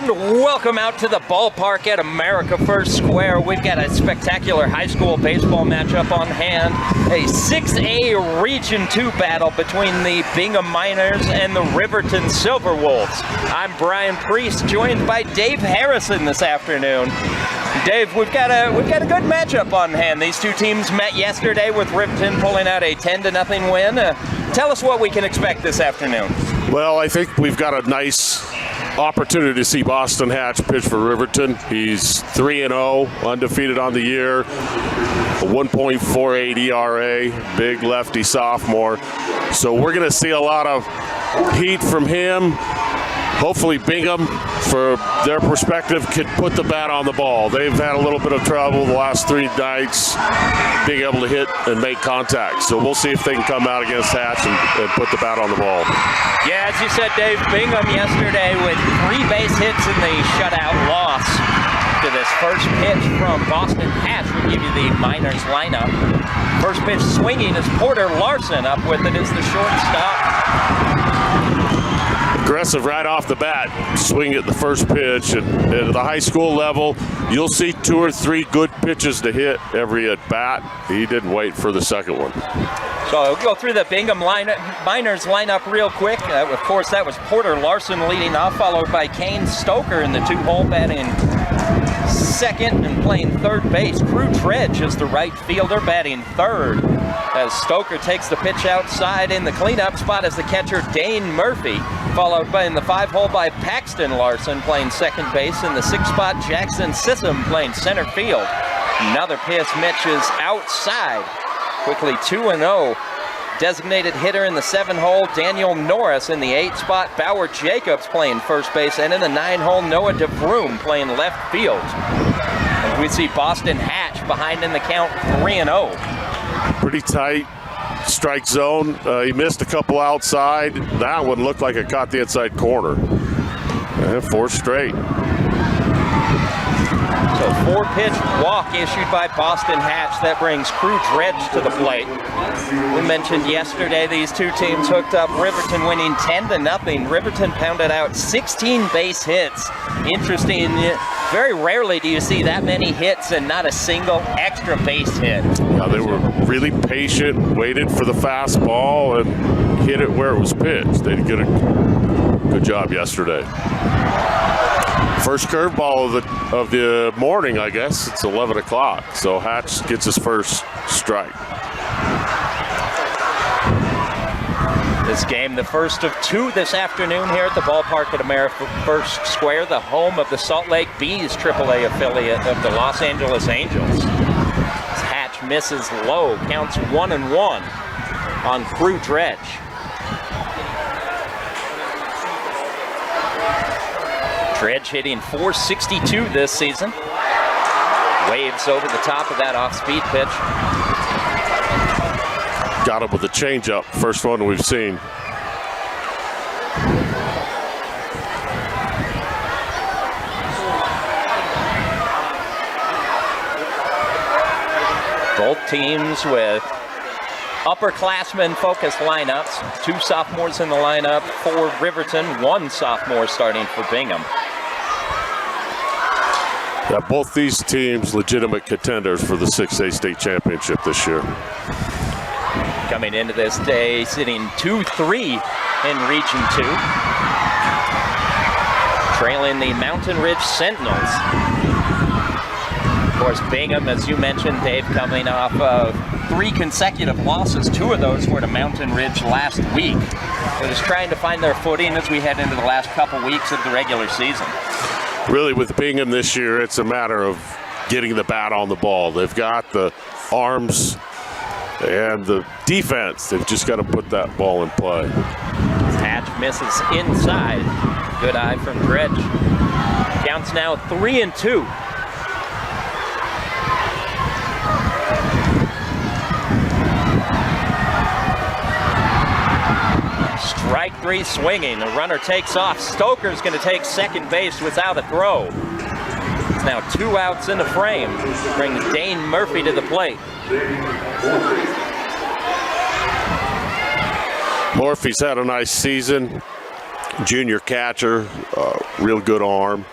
And welcome out to the ballpark at America First Square. We've got a spectacular high school baseball matchup on hand. A 6A Region 2 battle between the Bingham Miners and the Riverton Silverwolves. I'm Brian Priest, joined by Dave Harrison this afternoon. Dave, we've got a good matchup on hand. These two teams met yesterday with Riverton pulling out a 10-0 win. Tell us what we can expect this afternoon. Well, I think we've got a nice opportunity to see Boston Hatch pitch for Riverton. He's 3-0, undefeated on the year, a 1.48 ERA, big lefty sophomore. So we're going to see a lot of heat from him. Hopefully Bingham, for their perspective, could put the bat on the ball. They've had a little bit of trouble the last 3 nights being able to hit and make contact. So we'll see if they can come out against Hatch and put the bat on the ball. Yeah, as you said, Dave, Bingham yesterday with 3 base hits in the shutout loss. To this first pitch from Boston Hatch, we'll give you the Miners lineup. First pitch swinging is Porter Larson. Up with it is the shortstop. Aggressive right off the bat, swing at the first pitch, and at the high school level, you'll see 2 or 3 good pitches to hit every at bat. He didn't wait for the second one. So we'll go through the Bingham Miners lineup real quick. Of course, that was Porter Larson leading off, followed by Kane Stoker in the 2-hole, batting second and playing third base. Crew Dredge is the right fielder, batting third, as Stoker takes the pitch outside. In the cleanup spot is the catcher Dane Murphy, followed by in the 5-hole by Paxton Larson playing second base. In the 6th spot, Jackson Sissom playing center field. Another pitch, Mitch is outside. Quickly 2-0. Designated hitter in the 7-hole, Daniel Norris. In the 8th spot, Bauer Jacobs playing first base. And in the 9-hole, Noah DeVroom playing left field. And we see Boston Hatch behind in the count, 3-0. Pretty tight strike zone. He missed a couple outside. That one looked like it caught the inside corner. And 4 straight. So 4-pitch walk issued by Boston Hatch. That brings Crew Dredge to the plate. We mentioned yesterday these two teams hooked up. Riverton winning 10-0. Riverton pounded out 16 base hits. Interesting. Very rarely do you see that many hits and not a single extra base hit. Yeah, they were really patient, waited for the fastball, and hit it where it was pitched. They did a good job yesterday. First curveball of the morning, I guess. It's 11 o'clock, so Hatch gets his first strike. This game, the first of 2 this afternoon here at the ballpark at America First Square, the home of the Salt Lake Bees AAA affiliate of the Los Angeles Angels. Hatch misses low, counts 1-1 on Crew Dredge. Dredge hitting .462 this season. Waves over the top of that off-speed pitch. Got him with a changeup, first one we've seen. Both teams with upperclassmen focused lineups. 2 sophomores in the lineup for Riverton, 1 sophomore starting for Bingham. Yeah, both these teams legitimate contenders for the 6A state championship this year. Coming into this day, sitting 2-3 in Region 2. Trailing the Mountain Ridge Sentinels. Of course, Bingham, as you mentioned, Dave, coming off of 3 consecutive losses. 2 of those were to Mountain Ridge last week. They're just trying to find their footing as we head into the last couple weeks of the regular season. Really, with Bingham this year, it's a matter of getting the bat on the ball. They've got the arms and the defense. They've just got to put that ball in play. Hatch misses inside. Good eye from Dredge. Counts now 3-2. Strike 3 swinging. The runner takes off. Stoker's going to take second base without a throw. It's now 2 outs in the frame. Brings Dane Murphy to the plate. Murphy's had a nice season. Junior catcher, real good arm.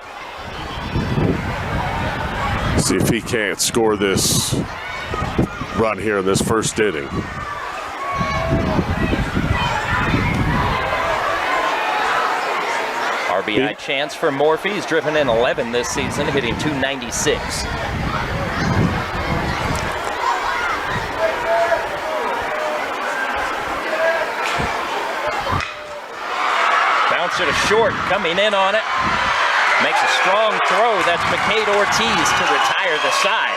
See if he can't score this run here in this first inning. RBI chance for Morphy. He's driven in 11 this season, hitting .296. Bounce it a short, coming in on it. Makes a strong throw. That's McCade Ortiz to retire the side.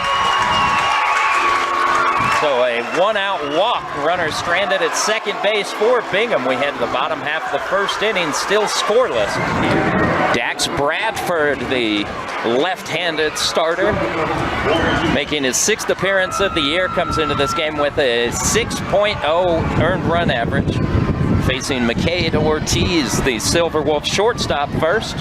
So a one-out walk. Runner stranded at second base for Bingham. We head to the bottom half of the first inning, still scoreless. Dax Bradford, the left-handed starter, making his 6th appearance of the year, comes into this game with a 6.0 earned run average. Facing McCade Ortiz, the Silverwolves shortstop first.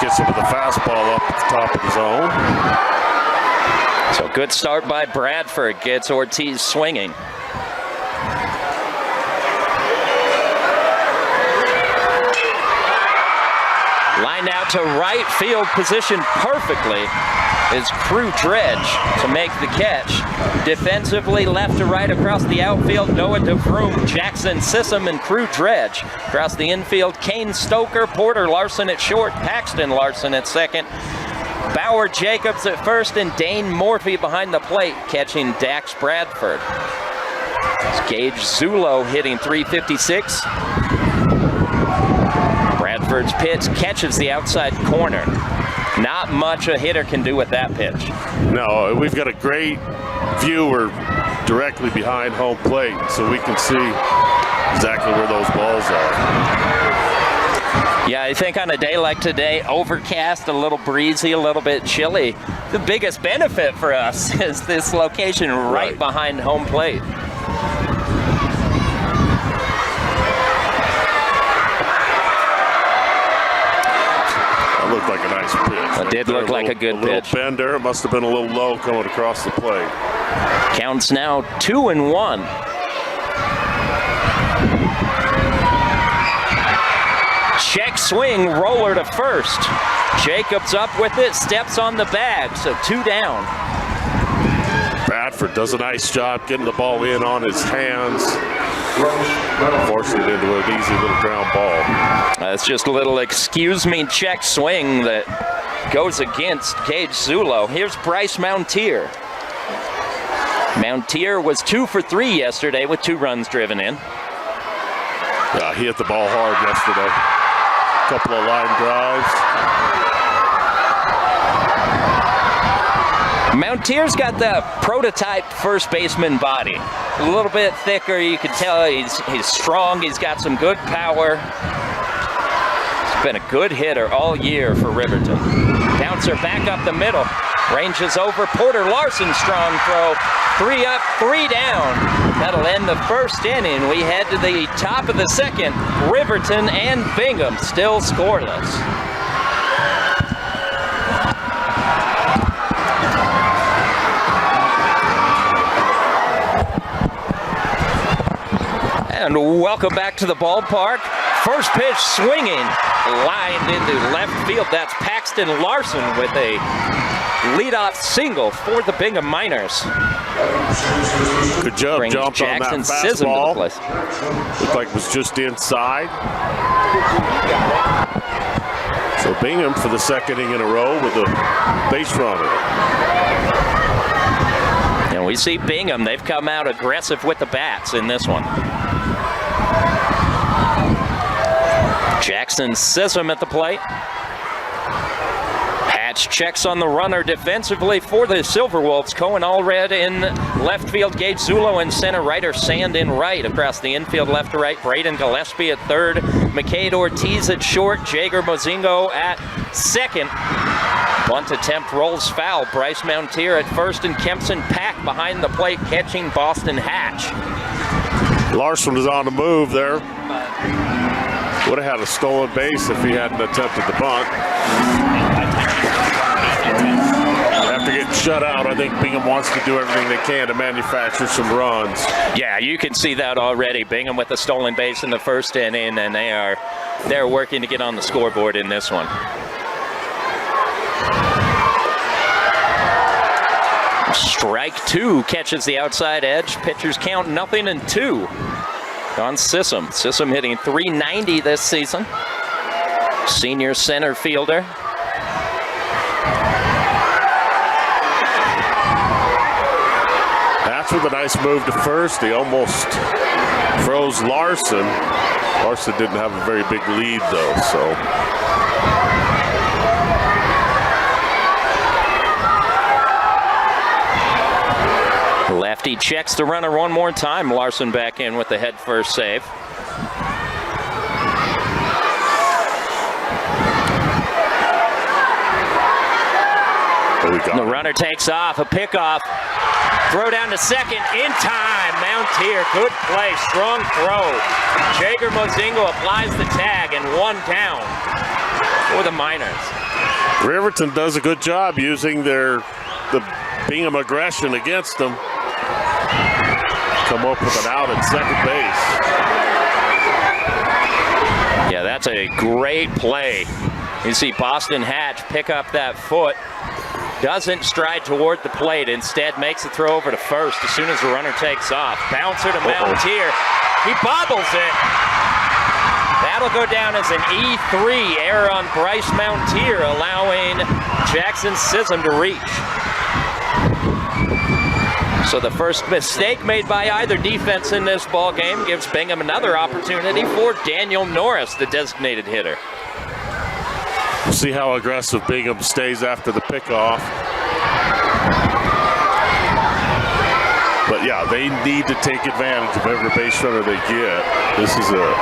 Gets him with the fastball up at the top of the zone. So good start by Bradford, gets Ortiz swinging. Lined out to right field, position perfectly is Crew Dredge to make the catch. Defensively, left to right across the outfield, Noah DeVroom, Jackson Sissom, and Crew Dredge. Across the infield, Kane Stoker, Porter Larson at short, Paxton Larson at second, Bauer Jacobs at first, and Dane Morphy behind the plate, catching Dax Bradford. It's Gage Zulo hitting .356. Bradford's pitch catches the outside corner. Not much a hitter can do with that pitch. No, we've got a great viewer directly behind home plate, so we can see exactly where those balls are. Yeah, I think on a day like today, overcast, a little breezy, a little bit chilly, the biggest benefit for us is this location right behind home plate. Looked like a nice pitch. It did look like a good pitch. A little bender. It must have been a little low coming across the plate. Counts now 2-1. Check swing, roller to first. Jacobs up with it, steps on the bag, so 2 down. Bradford does a nice job getting the ball in on his hands. Forcing it into an easy little ground ball. That's just a little excuse me check swing that goes against Gage Zulo. Here's Bryce Mountier. Mountier was 2 for 3 yesterday with 2 runs driven in. Yeah, he hit the ball hard yesterday. A couple of line drives. Mountier's got the prototype first baseman body. A little bit thicker, you can tell he's strong, he's got some good power. He's been a good hitter all year for Riverton. Bouncer back up the middle, ranges over, Porter Larson, strong throw. 3 up, 3 down. That'll end the first inning. We head to the top of the second. Riverton and Bingham still scoreless. And welcome back to the ballpark. First pitch swinging, lined into left field. That's Paxton Larson with a leadoff single for the Bingham Miners. Good job, Brings jumped on Jackson that Sissom to the fastball. place. Looked like it was just inside. So Bingham for the second inning in a row with a base runner. And we see Bingham, they've come out aggressive with the bats in this one. Jackson Sissom at the plate. Hatch checks on the runner defensively for the Silverwolves. Cohen Allred in left field, Gage Zulo in center, Ryder Sand in right. Across the infield, left to right, Braden Gillespie at third, McCade Ortiz at short, Jager Mozingo at second. Bunt attempt rolls foul. Bryce Mountier at first, and Kempson Pack behind the plate catching Boston Hatch. Larson was on the move there. Would have had a stolen base if he hadn't attempted the bunt. Have to get shutout, I think Bingham wants to do everything they can to manufacture some runs. Yeah, you can see that already. Bingham with a stolen base in the first inning, and they're working to get on the scoreboard in this one. Strike two catches the outside edge. Pitchers count 0-2 on Sissom. Sissom hitting .390 this season. Senior center fielder. That's with a nice move to first. He almost froze Larson. Larson didn't have a very big lead though, so. Lefty checks the runner one more time. Larson back in with the head first save. The runner takes off, a pickoff. Throw down to second in time. Mountier, good play, strong throw. Jager Mozingo applies the tag and one down for the Miners. Riverton does a good job using the Bingham aggression against them. Come up with an out at second base. Yeah, that's a great play. You see Boston Hatch pick up that foot. Doesn't stride toward the plate. Instead makes a throw over to first as soon as the runner takes off. Bouncer to Mountier. He bobbles it. That'll go down as an E3 error on Bryce Mountier, allowing Jackson Sissom to reach. So the first mistake made by either defense in this ball game gives Bingham another opportunity for Daniel Norris, the designated hitter. We'll see how aggressive Bingham stays after the pickoff. But yeah, they need to take advantage of every base runner they get. This is a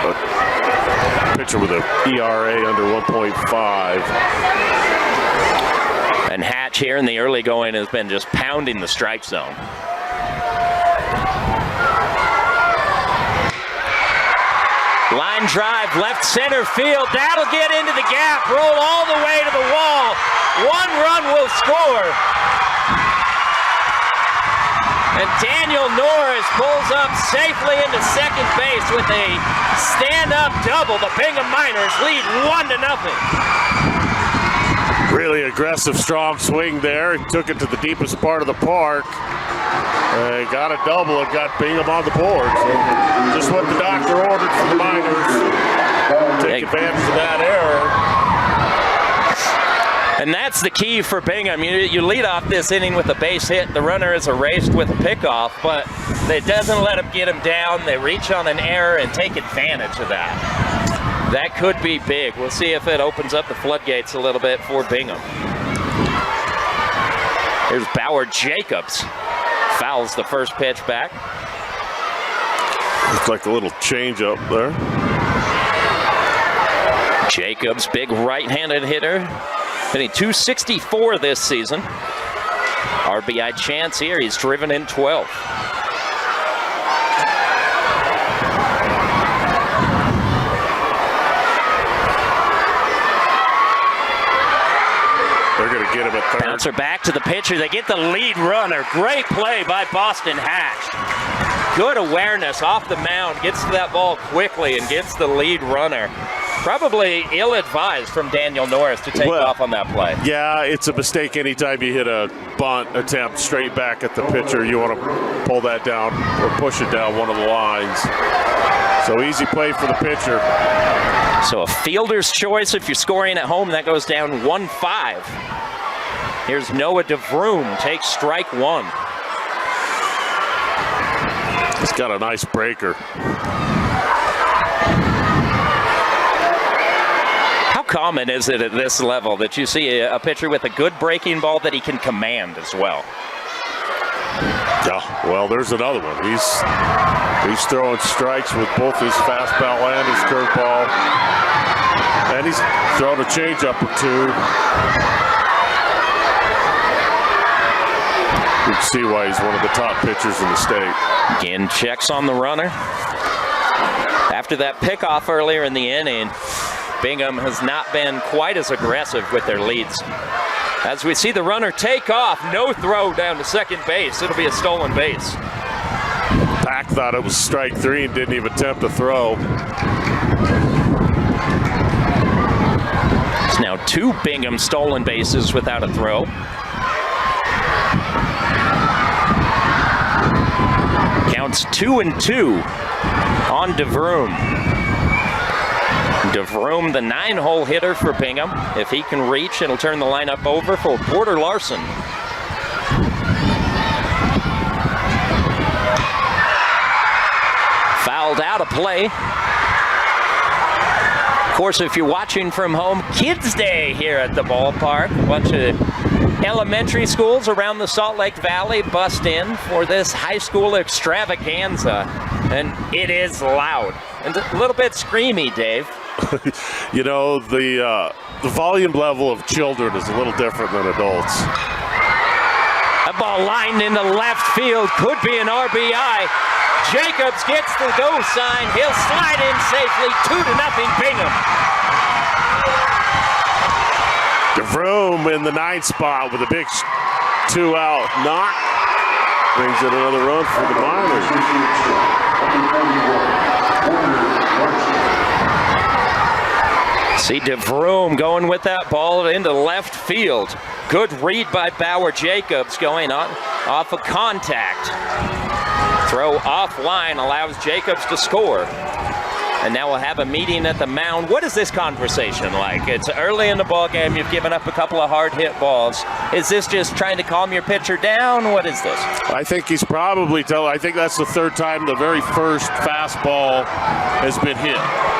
pitcher with an ERA under 1.5. And Hatch here in the early going has been just pounding the strike zone. Line drive, left center field. That'll get into the gap, roll all the way to the wall. One run will score. And Daniel Norris pulls up safely into second base with a stand-up double. The Bingham Miners lead 1-0. Really aggressive, strong swing there. He took it to the deepest part of the park. Got a double and got Bingham on the board. So just what the doctor ordered for the Miners. Take advantage of that error. And that's the key for Bingham. You lead off this inning with a base hit. The runner is erased with a pickoff, but it doesn't let them get him down. They reach on an error and take advantage of that. That could be big. We'll see if it opens up the floodgates a little bit for Bingham. Here's Bauer Jacobs. Fouls the first pitch back. Looks like a little change up there. Jacobs, big right-handed hitter. Hitting .264 this season. RBI chance here. He's driven in 12. Get him at third. Bouncer back to the pitcher. They get the lead runner. Great play by Boston Hatch. Good awareness off the mound. Gets to that ball quickly and gets the lead runner. Probably ill-advised from Daniel Norris to take off on that play. Yeah, it's a mistake anytime you hit a bunt attempt straight back at the pitcher. You want to pull that down or push it down one of the lines. So easy play for the pitcher. So a fielder's choice if you're scoring at home. That goes down 1-5. Here's Noah DeVroom, takes strike one. He's got a nice breaker. How common is it at this level that you see a pitcher with a good breaking ball that he can command as well? Yeah, well, there's another one. He's throwing strikes with both his fastball and his curveball. And he's thrown a changeup or two. You can see why he's one of the top pitchers in the state. Again, checks on the runner. After that pickoff earlier in the inning, Bingham has not been quite as aggressive with their leads. As we see the runner take off, no throw down to second base. It'll be a stolen base. Pack thought it was strike 3 and didn't even attempt to throw. It's now 2 Bingham stolen bases without a throw. Counts 2-2 on DeVroom. DeVroom, the 9-hole hitter for Bingham. If he can reach, it'll turn the lineup over for Porter Larson. Fouled out of play. Of course, if you're watching from home, Kids Day here at the ballpark. A bunch of elementary schools around the Salt Lake Valley bust in for this high school extravaganza. And it is loud and a little bit screamy, Dave. You know, the volume level of children is a little different than adults. A ball lined into left field, could be an RBI. Jacobs gets the go sign. He'll slide in safely. 2-0 Bingham. DeVroom in the 9th spot with a big 2-out knock. Brings in another run for the Miners. See DeVroom going with that ball into left field. Good read by Bauer Jacobs going on off of contact. Throw offline allows Jacobs to score. And now we'll have a meeting at the mound. What is this conversation like? It's early in the ball game. You've given up a couple of hard hit balls. Is this just trying to calm your pitcher down? What is this? I think he's probably I think that's the 3rd time the very first fastball has been hit.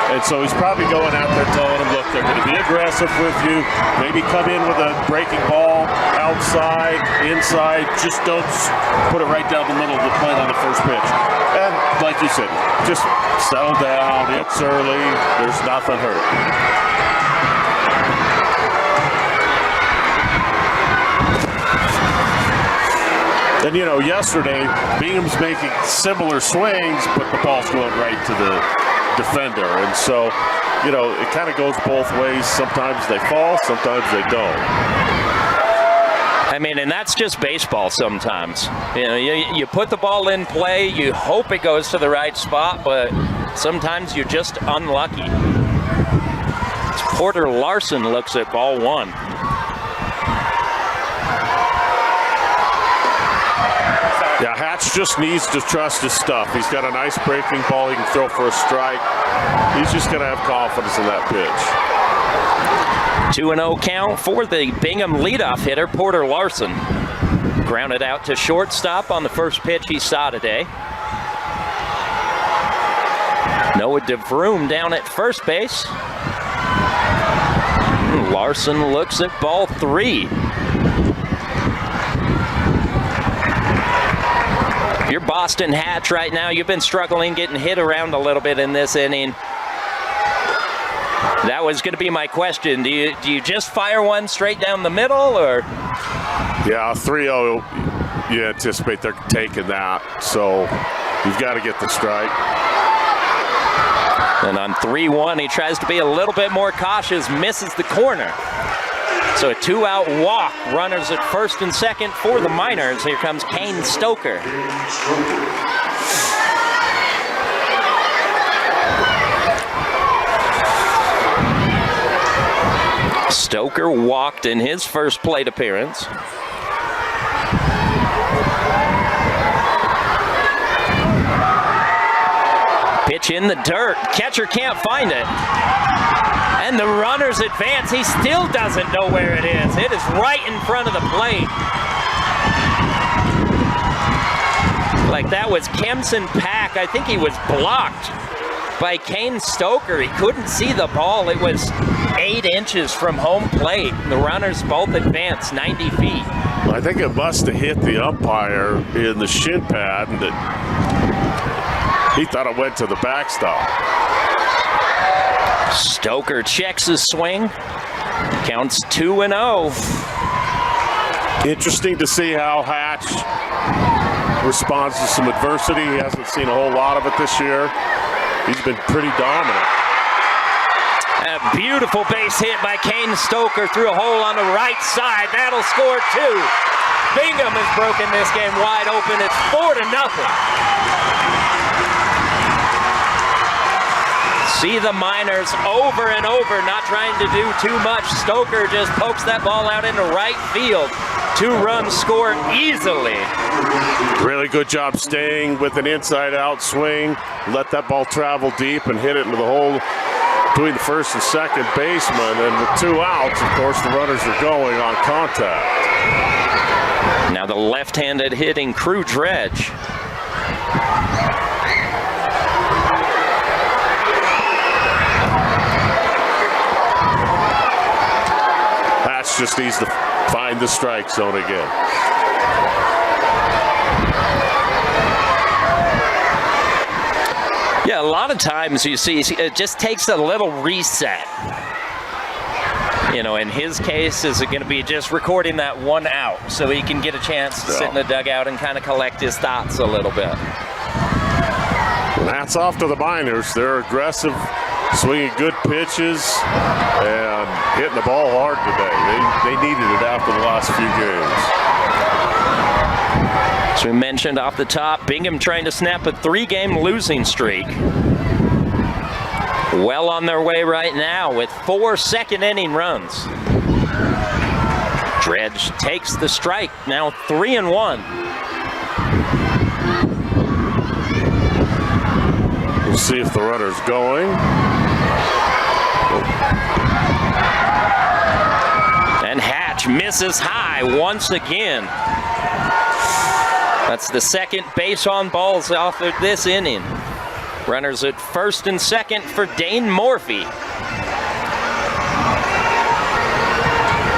And so he's probably going out there telling him, look, they're going to be aggressive with you. Maybe come in with a breaking ball, outside, inside. Just don't put it right down the middle of the plate on the first pitch. And like you said, just settle down. It's early. There's nothing hurt. And, you know, yesterday, Bingham's making similar swings, but the ball's going right to the defender. And so, you know, it kind of goes both ways. Sometimes they fall, sometimes they don't. I mean, and that's just baseball sometimes. You know, you put the ball in play, you hope it goes to the right spot, but sometimes you're just unlucky. As Porter Larson looks at ball 1. Yeah, Hatch just needs to trust his stuff. He's got a nice breaking ball he can throw for a strike. He's just going to have confidence in that pitch. 2-0 count for the Bingham leadoff hitter, Porter Larson. Grounded out to shortstop on the first pitch he saw today. Noah DeVroom down at first base. Larson looks at ball 3. You're Boston Hatch right now. You've been struggling, getting hit around a little bit in this inning. That was going to be my question. Do you just fire one straight down the middle, or? Yeah, 3-0, you anticipate they're taking that. So you've got to get the strike. And on 3-1, he tries to be a little bit more cautious, misses the corner. So a 2-out walk, runners at first and second for the Miners. Here comes Kane Stoker. Stoker walked in his first plate appearance. Pitch in the dirt. Catcher can't find it. And the runners advance. He still doesn't know where it is. It is right in front of the plate. Like that was Kempson Pack. I think he was blocked by Kane Stoker. He couldn't see the ball. It was 8 inches from home plate. The runners both advanced 90 feet. I think it must have hit the umpire in the shin pad, and he thought it went to the backstop. Stoker checks his swing. Counts 2-0. Interesting to see how Hatch responds to some adversity. He hasn't seen a whole lot of it this year. He's been pretty dominant. A beautiful base hit by Kane Stoker through a hole on the right side. That'll score 2. Bingham has broken this game wide open. It's 4-0. See the Miners over and over, not trying to do too much. Stoker just pokes that ball out into right field. 2 runs scored easily. Really good job staying with an inside-out swing. Let that ball travel deep and hit it into the hole between the first and second baseman. And with 2 outs, of course, the runners are going on contact. Now the left-handed hitting Crew Dredge. Hatch just needs to find the strike zone again. Yeah, a lot of times you see it just takes a little reset. You know, in his case, is it going to be just recording that 1 out so he can get a chance to sit in the dugout and kind of collect his thoughts a little bit? And hats off to the Miners. They're aggressive, swinging good pitches, and hitting the ball hard today. They needed it after the last few games. As we mentioned off the top, Bingham trying to snap a 3-game losing streak. Well on their way right now with 4 second-inning runs. Dredge takes the strike, now 3-1. We'll see if the runner's going. And Hatch misses high once again. That's the second base on balls off of this inning. Runners at first and second for Dane Morphy.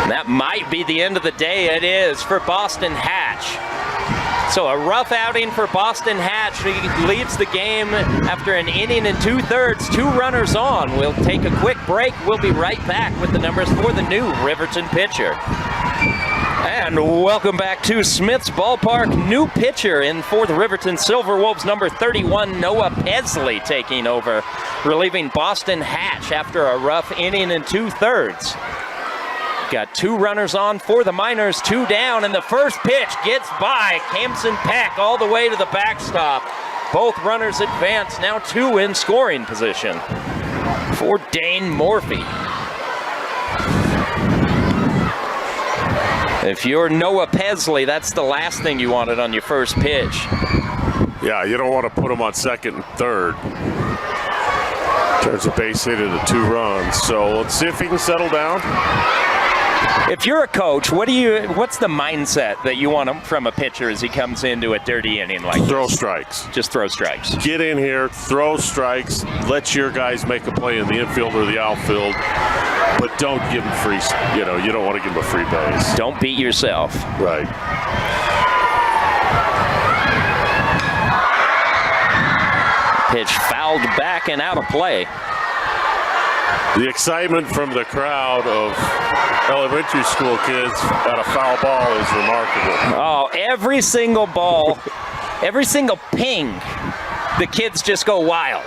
That might be the end of the day. It is for Boston Hatch. So a rough outing for Boston Hatch. He leads the game after an inning and 2/3, 2 runners on. We'll take a quick break. We'll be right back with the numbers for the new Riverton pitcher. And welcome back to Smith's Ballpark. New pitcher in for the Riverton Silverwolves, number 31, Noah Pesley, taking over, relieving Boston Hatch after a rough inning and 2/3. Got 2 runners on for the Miners, 2 down, and the first pitch gets by Kamson Peck all the way to the backstop. Both runners advance, now 2 in scoring position for Dane Morphy. If you're Noah Pesley, that's the last thing you wanted on your first pitch. Yeah, you don't want to put him on second and third. Turns a base hit into 2 runs. So let's see if he can settle down. If you're a coach, what's the mindset that you want from a pitcher as he comes into a dirty inning like Throw this? strikes. Just throw strikes. Get in here, throw strikes, let your guys make a play in the infield or the outfield, but don't give them free, you don't want to give them a free base. Don't beat yourself. Right. Pitch fouled back and out of play. The excitement from the crowd of elementary school kids at a foul ball is remarkable. Oh, every single ball, every single ping, the kids just go wild.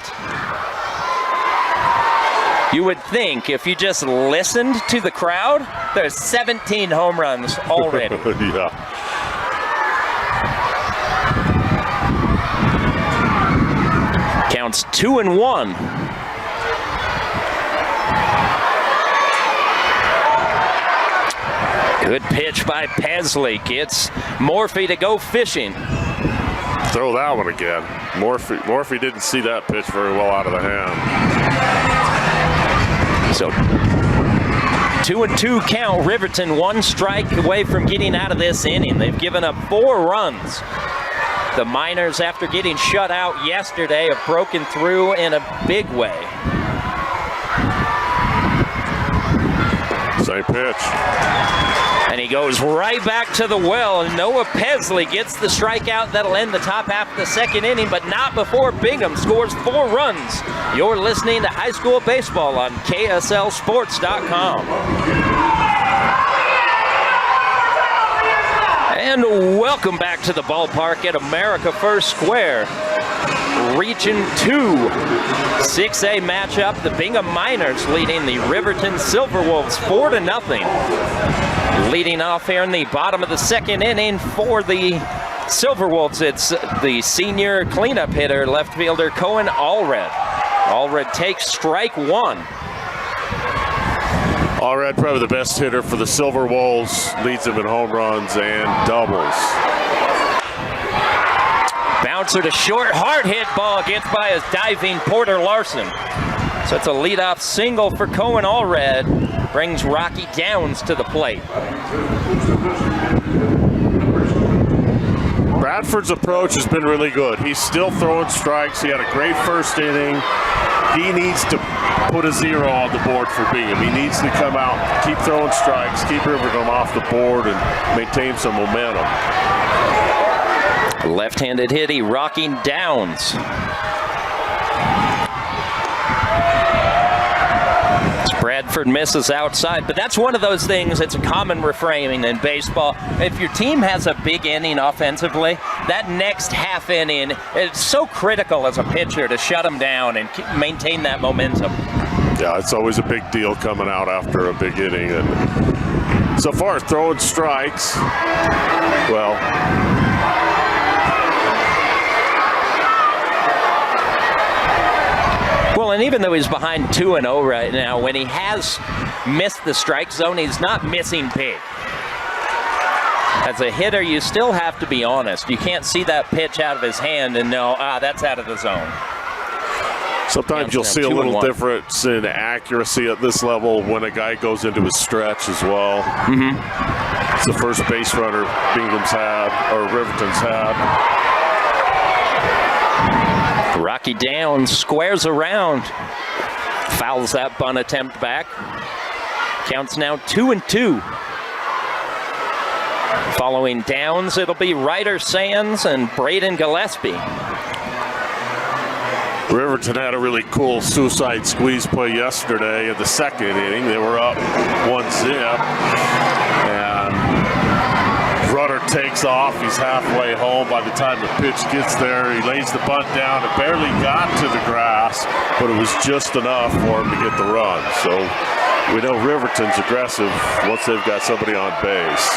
You would think if you just listened to the crowd, there's 17 home runs already. Yeah. Counts 2-1. Good pitch by Pesley. Gets Morphy to go fishing. Throw that one again. Morphy didn't see that pitch very well out of the hand. So 2-2 count. Riverton 1 strike away from getting out of this inning. They've given up 4 runs. The Miners, after getting shut out yesterday, have broken through in a big way. Same pitch. And he goes right back to the well, and Noah Pesley gets the strikeout that'll end the top half of the second inning, but not before Bingham scores 4 runs. You're listening to high school baseball on KSLSports.com. And welcome back to the ballpark at America First Square. Region 2 6A matchup. The Bingham Miners leading the Riverton Silverwolves 4-0. Leading off here in the bottom of the second inning for the Silverwolves, it's the senior cleanup hitter, left fielder Cohen Allred. Allred takes strike one. Allred, probably the best hitter for the Silverwolves, leads them in home runs and doubles. Bouncer to short, hard hit ball gets by his diving Porter Larson. So it's a leadoff single for Cohen Allred. Brings Rocky Downs to the plate. Bradford's approach has been really good. He's still throwing strikes. He had a great first inning. He needs to put a 0 on the board for Bingham. He needs to come out, keep throwing strikes, keep Riverton off the board, and maintain some momentum. Left-handed hitty, Rocky Downs. Bradford misses outside, but that's one of those things, it's a common refrain in baseball. If your team has a big inning offensively, that next half inning, it's so critical as a pitcher to shut them down and maintain that momentum. Yeah, it's always a big deal coming out after a big inning. And so far, throwing strikes, well, and even though he's behind 2-0 right now, when he has missed the strike zone, he's not missing big. As a hitter, you still have to be honest. You can't see that pitch out of his hand and know, that's out of the zone. Sometimes you'll see a little difference in accuracy at this level when a guy goes into his stretch as well. Mm-hmm. It's the first base runner Bingham's had, or Riverton's had. Rocky Downs squares around, fouls that bunt attempt back. Counts now 2-2. Following Downs, it'll be Ryder Sands and Braden Gillespie. Riverton had a really cool suicide squeeze play yesterday in the second inning. They were up 1-0, and Rudder takes off. He's halfway home by the time the pitch gets there. He lays the bunt down. It barely got to the grass, but it was just enough for him to get the run. So we know Riverton's aggressive once they've got somebody on base.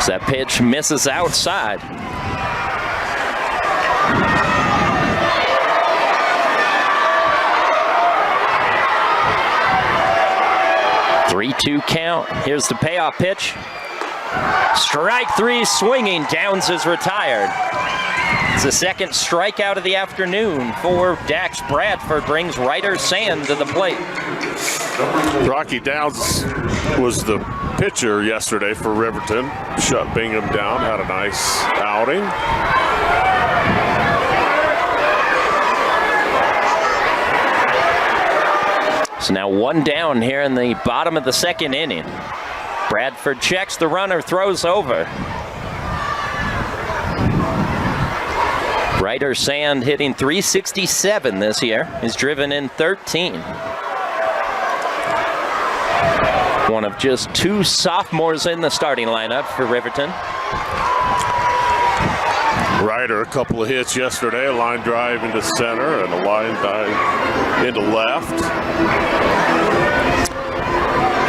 That pitch misses outside. Three-two count. Here's the payoff pitch. Strike three swinging. Downs is retired. It's the second strikeout of the afternoon for Dax Bradford. Brings Ryder Sand to the plate. Rocky Downs was the pitcher yesterday for Riverton. Shut Bingham down. Had a nice outing. So now one down here in the bottom of the second inning. Bradford checks the runner, throws over. Ryder Sand hitting .367 this year. He's driven in 13. One of just two sophomores in the starting lineup for Riverton. Ryder, a couple of hits yesterday, a line drive into center and a line drive into left.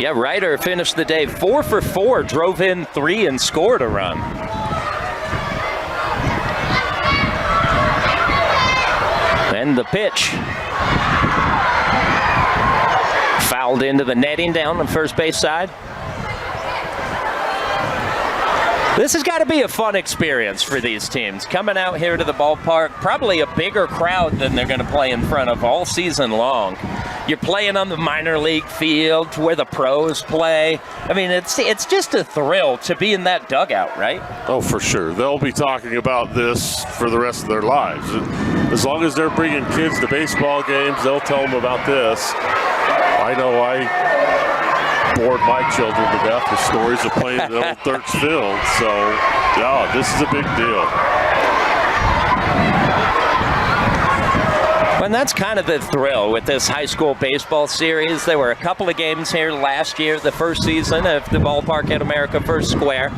Yeah, Ryder finished the day 4 for 4, drove in 3 and scored a run. And the pitch. Fouled into the netting down the first base side. This has got to be a fun experience for these teams. Coming out here to the ballpark, probably a bigger crowd than they're going to play in front of all season long. You're playing on the minor league field where the pros play. I mean, it's just a thrill to be in that dugout, right? Oh, for sure. They'll be talking about this for the rest of their lives. As long as they're bringing kids to baseball games, they'll tell them about this. I know I bored my children to death with stories of playing at Old Turks Field. So, yeah, this is a big deal. And that's kind of the thrill with this high school baseball series. There were a couple of games here last year, the first season of the ballpark at America First Square.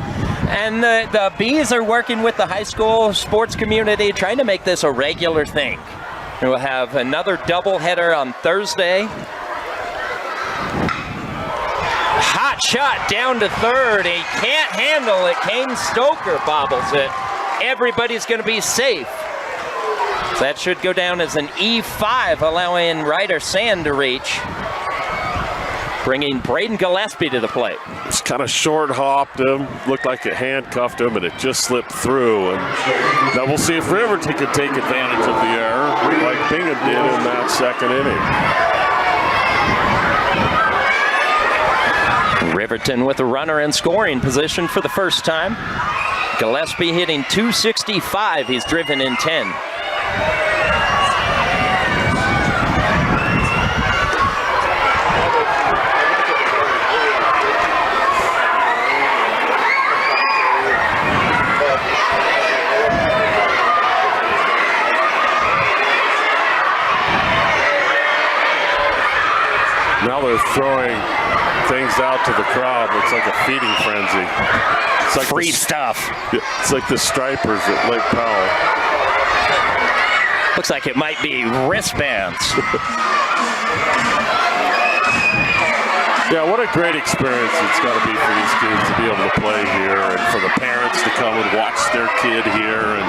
And the Bees are working with the high school sports community, trying to make this a regular thing. And we'll have another doubleheader on Thursday. Hot shot down to third. He can't handle it. Kane Stoker bobbles it. Everybody's going to be safe. So that should go down as an E5, allowing Ryder Sand to reach. Bringing Braden Gillespie to the plate. It's kind of short hopped him, looked like it handcuffed him, and it just slipped through. And now we'll see if Riverton can take advantage of the error like Bingham did in that second inning. Riverton with a runner in scoring position for the first time. Gillespie hitting .265. He's driven in 10. Now they're throwing things out to the crowd. Looks like a feeding frenzy. It's like free stuff. It's like the stripers at Lake Powell. Looks like it might be wristbands. Yeah, what a great experience it's got to be for these kids to be able to play here, and for the parents to come and watch their kid here. And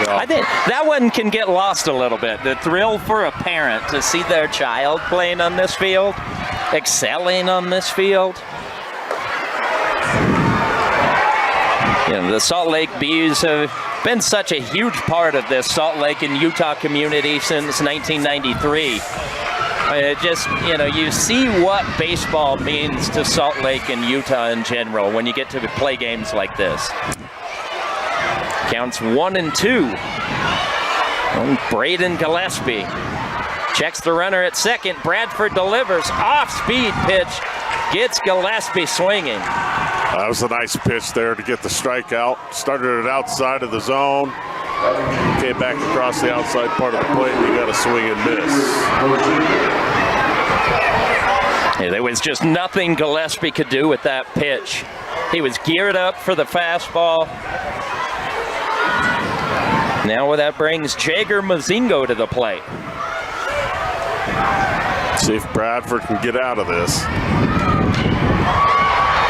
I think that one can get lost a little bit. The thrill for a parent to see their child playing on this field, excelling on this field. You know, the Salt Lake Bees have been such a huge part of this Salt Lake and Utah community since 1993. You see what baseball means to Salt Lake and Utah in general when you get to play games like this. Counts 1-2. And Braden Gillespie checks the runner at second. Bradford delivers. Off-speed pitch. Gets Gillespie swinging. That was a nice pitch there to get the strikeout. Started it outside of the zone. Came back across the outside part of the plate, and he got a swing and miss. Yeah, there was just nothing Gillespie could do with that pitch. He was geared up for the fastball. Now that brings Jager Mozingo to the plate. See if Bradford can get out of this.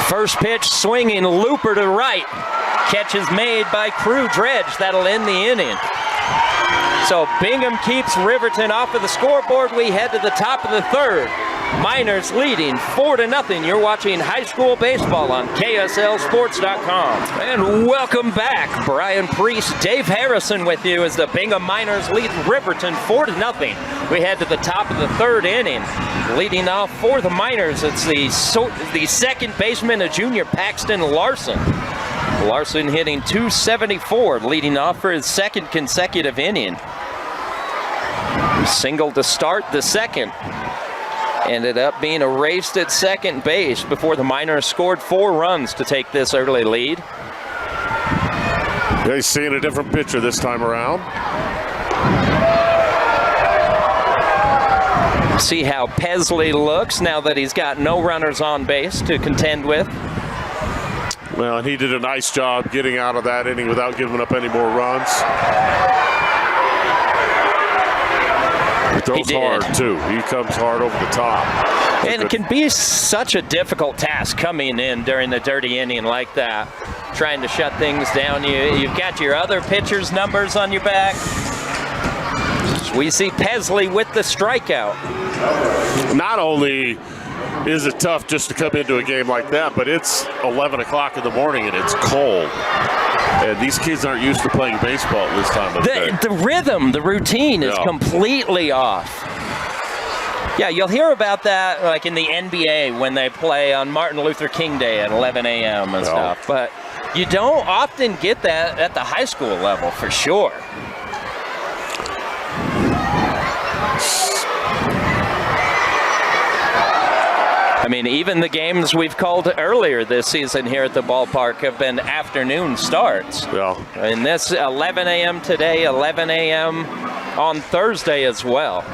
First pitch swinging, looper to right. Catch is made by Crew Dredge. That'll end the inning. So Bingham keeps Riverton off of the scoreboard. We head to the top of the third. Miners leading 4-0. You're watching high school baseball on KSLSports.com. And welcome back. Brian Priest, Dave Harrison with you as the Bingham Miners lead Riverton 4-0. We head to the top of the third inning. Leading off for the Miners, it's the second baseman, a junior, Paxton Larson. Larson hitting .274, leading off for his second consecutive inning. Single to start the second. Ended up being erased at second base before the Miners scored 4 runs to take this early lead. He's seeing a different pitcher this time around. See how Pesley looks now that he's got no runners on base to contend with. Well, and he did a nice job getting out of that inning without giving up any more runs. He throws hard, too. He comes hard over the top. And it can be such a difficult task coming in during the dirty inning like that, trying to shut things down. You've got your other pitchers' numbers on your back. We see Pesley with the strikeout. Not only is it tough just to come into a game like that, but it's 11 o'clock in the morning and it's cold. And these kids aren't used to playing baseball at this time of the day. The rhythm, the routine is completely off. Yeah, you'll hear about that like in the NBA when they play on Martin Luther King Day at 11 a.m. and stuff. But you don't often get that at the high school level, for sure. I mean, even the games we've called earlier this season here at the ballpark have been afternoon starts. Yeah. And this 11 a.m. today, 11 a.m. on Thursday as well.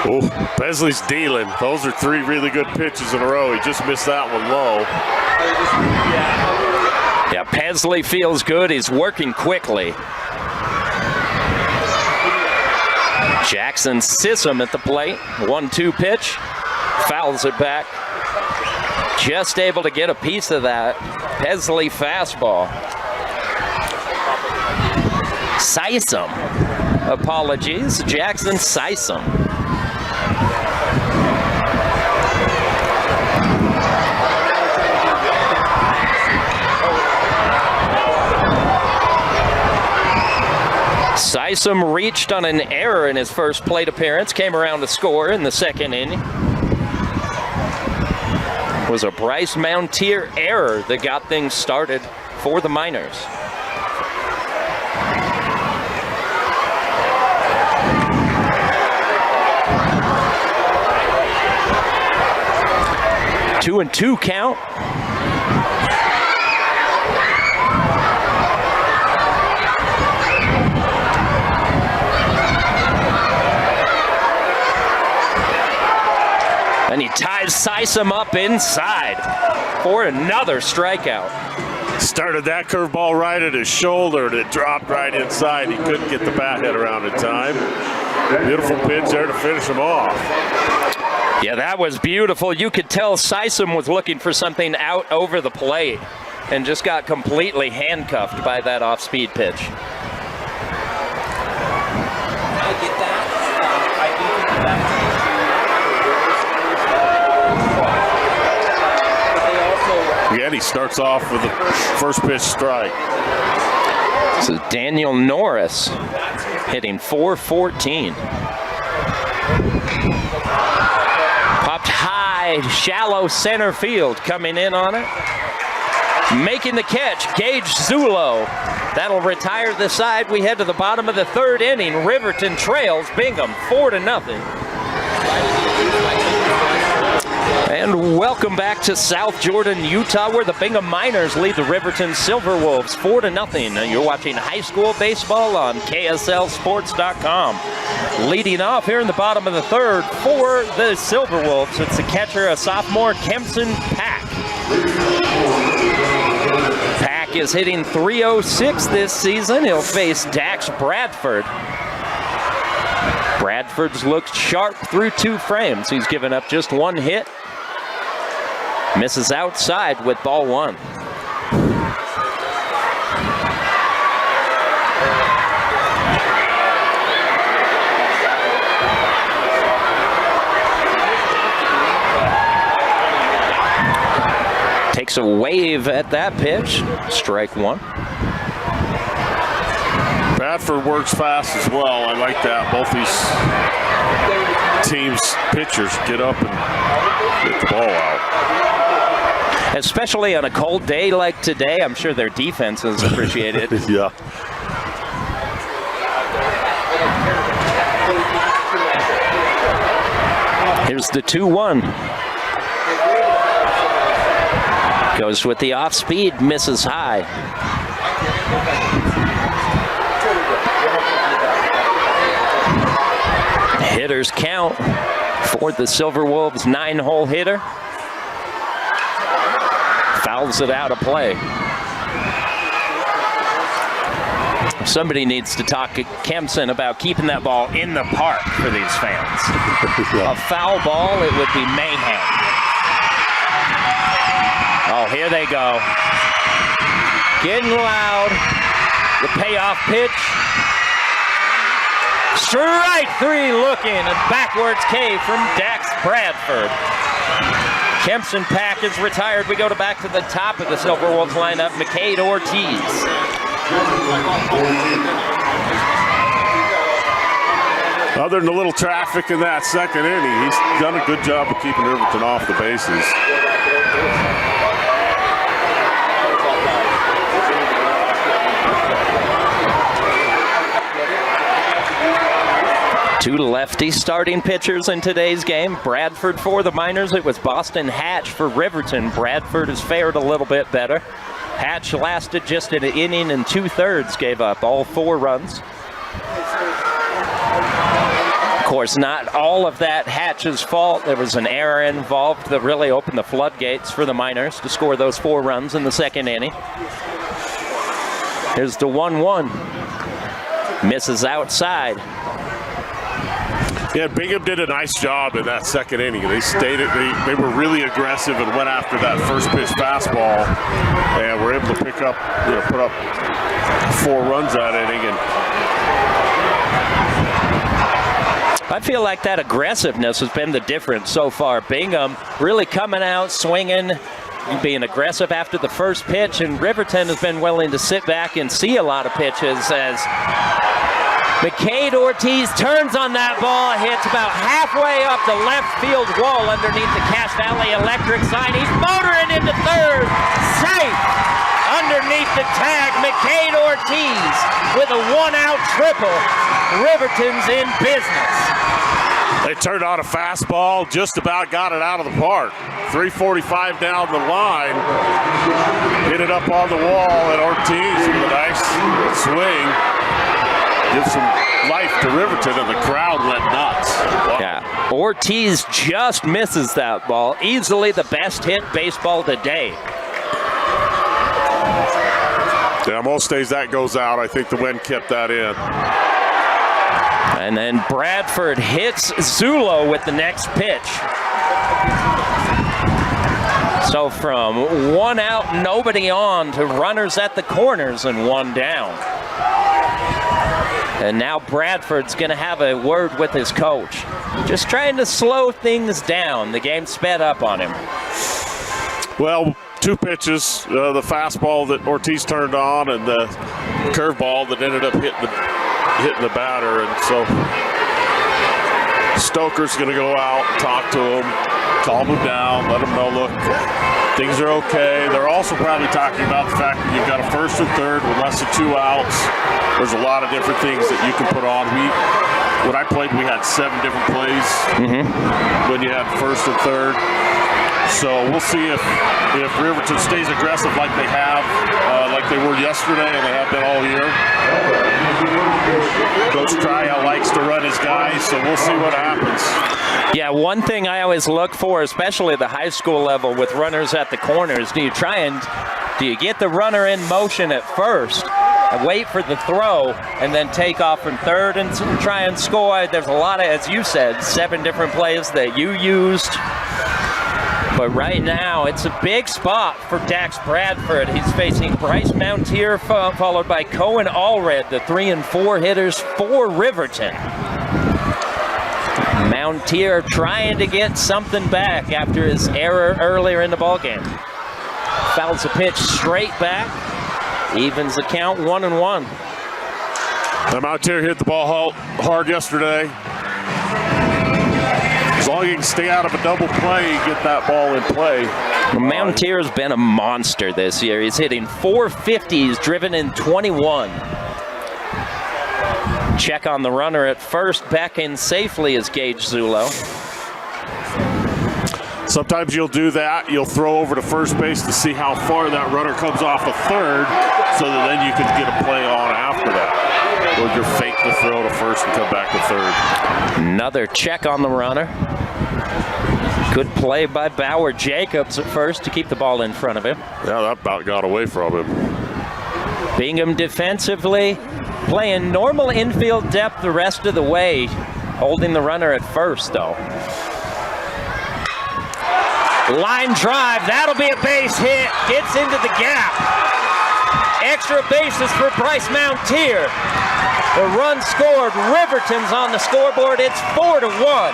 Oh, Besley's dealing. Those are 3 really good pitches in a row. He just missed that one low. Yeah, Pesley feels good. He's working quickly. Jackson Sissom at the plate. 1-2 pitch. Fouls it back. Just able to get a piece of that Pesley fastball. Sissom. Apologies. Jackson Sissom. Sissom reached on an error in his first plate appearance, came around to score in the second inning. It was a Bryce Mountier error that got things started for the Miners. Two and two count. And he ties Sissom up inside for another strikeout. Started that curveball right at his shoulder, and it dropped right inside. He couldn't get the bat head around in time. Beautiful pitch there to finish him off. Yeah, that was beautiful. You could tell Sissom was looking for something out over the plate and just got completely handcuffed by that off-speed pitch. Again, he starts off with the first pitch strike. This is Daniel Norris hitting .414. Popped high, shallow center field, coming in on it. Making the catch, Gage Zulo. That'll retire the side. We head to the bottom of the third inning. Riverton trails Bingham 4-0. And welcome back to South Jordan, Utah, where the Bingham Miners lead the Riverton Silverwolves 4-0. You're watching high school baseball on KSLSports.com. Leading off here in the bottom of the third for the Silverwolves, it's the catcher, a sophomore, Kempson Pack. Pack is hitting .306 this season. He'll face Dax Bradford. Bradford's looked sharp through 2 frames. He's given up just 1 hit. Misses outside with ball 1. Takes a wave at that pitch. Strike 1. Bradford works fast as well. I like that. Both these teams' pitchers get up and get the ball out. Especially on a cold day like today, I'm sure their defenses appreciate it. Yeah. Here's the 2-1. Goes with the off-speed, misses high. Hitters count for the Silverwolves, 9-hole hitter. Fouls it out of play. Somebody needs to talk to Kempson about keeping that ball in the park for these fans. A foul ball, it would be mayhem. Oh, here they go. Getting loud. The payoff pitch. Strike 3 looking, and backwards K from Dax Bradford. Kempson Pack is retired. We go back to the top of the Silverwolves lineup, McCade Ortiz. Other than a little traffic in that second inning, he's done a good job of keeping Riverton off the bases. Two lefty starting pitchers in today's game. Bradford for the Miners. It was Boston Hatch for Riverton. Bradford has fared a little bit better. Hatch lasted just an inning and 2/3, gave up all 4 runs. Of course, not all of that Hatch's fault. There was an error involved that really opened the floodgates for the Miners to score those 4 runs in the second inning. Here's the 1-1. Misses outside. Yeah, Bingham did a nice job in that second inning. They were really aggressive and went after that first pitch fastball, and were able to pick up, put up 4 runs that inning. And I feel like that aggressiveness has been the difference so far. Bingham really coming out, swinging, being aggressive after the first pitch, and Riverton has been willing to sit back and see a lot of pitches as McCade Ortiz turns on that ball, hits about halfway up the left field wall underneath the Cache Valley Electric sign. He's motoring into third, safe underneath the tag. McCade Ortiz with a 1-out triple. Riverton's in business. they turned on a fastball, just about got it out of the park. 345 down the line, hit it up on the wall, and Ortiz with a nice swing gives some life to Riverton, and the crowd went nuts. Wow. Yeah, Ortiz just misses that ball. Easily the best hit baseball today. Yeah, most days that goes out. I think the wind kept that in. And then Bradford hits Zulo with the next pitch. So from 1 out, nobody on, to runners at the corners and 1 down. And now Bradford's going to have a word with his coach. Just trying to slow things down. The game sped up on him. Well, 2 pitches, the fastball that Ortiz turned on and the curveball that ended up hitting the batter. And so Stoker's going to go out, talk to him, calm him down, let him know, look, things are okay. They're also probably talking about the fact that you've got a first and third with less than 2 outs. There's a lot of different things that you can put on. When I played, we had 7 different plays when you had first and third. So we'll see if Riverton stays aggressive like they have, like they were yesterday and they have been all year. Coach Tryout likes to run his guys, so we'll see what happens. Yeah, one thing I always look for, especially at the high school level with runners at the corners, do you get the runner in motion at first and wait for the throw and then take off from third and try and score? There's a lot of, as you said, 7 different plays that you used. But right now, it's a big spot for Dax Bradford. He's facing Bryce Mountier, followed by Cohen Allred, the 3 and 4 hitters for Riverton. Mountier trying to get something back after his error earlier in the ballgame. Fouls a pitch straight back, evens the count 1-1. Mountier hit the ball hard yesterday. As long as you can stay out of a double play, you get that ball in play. Mountier's been a monster this year. He's hitting 450s, driven in 21. Check on the runner at first, back in safely is Gage Zulo. Sometimes you'll do that. You'll throw over to first base to see how far that runner comes off of third, so that then you can get a play on after that. Or you fake the throw to first and come back to third. Another check on the runner. Good play by Bauer Jacobs at first to keep the ball in front of him. Yeah, that about got away from him. Bingham defensively playing normal infield depth the rest of the way, holding the runner at first though. Line drive, that'll be a base hit, gets into the gap. Extra bases for Bryce Mountier. The run scored, Riverton's on the scoreboard, it's 4-1.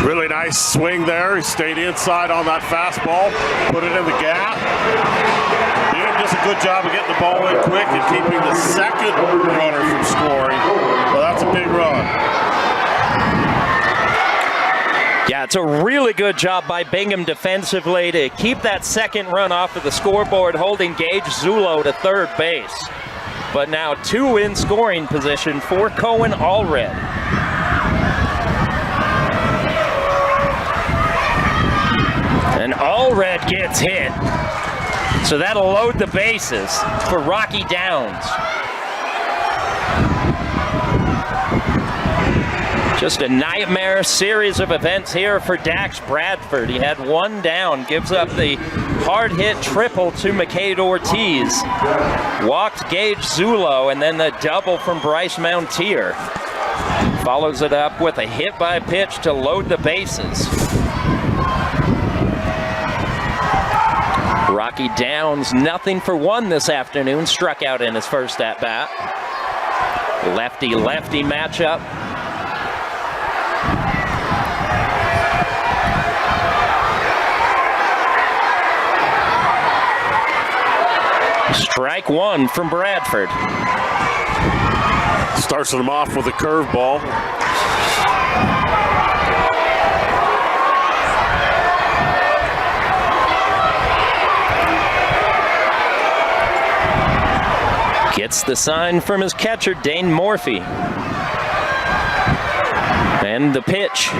Really nice swing there. He stayed inside on that fastball, put it in the gap. Bingham does a good job of getting the ball in quick and keeping the second runner from scoring. Well, that's a big run. Yeah, it's a really good job by Bingham defensively to keep that second run off of the scoreboard, holding Gage Zulo to third base. But now 2 in scoring position for Cohen Allred. gets hit. So that'll load the bases for Rocky Downs. Just a nightmare series of events here for Dax Bradford. He had one down, gives up the hard hit triple to McCade Ortiz. Walked Gage Zulo, and then the double from Bryce Mountier. Follows it up with a hit by pitch to load the bases. Rocky Downs, 0-for-1 this afternoon, struck out in his first at-bat. Lefty-lefty matchup. Strike one from Bradford. Starts him off with a curveball. Gets the sign from his catcher, Dane Morphy. And the pitch.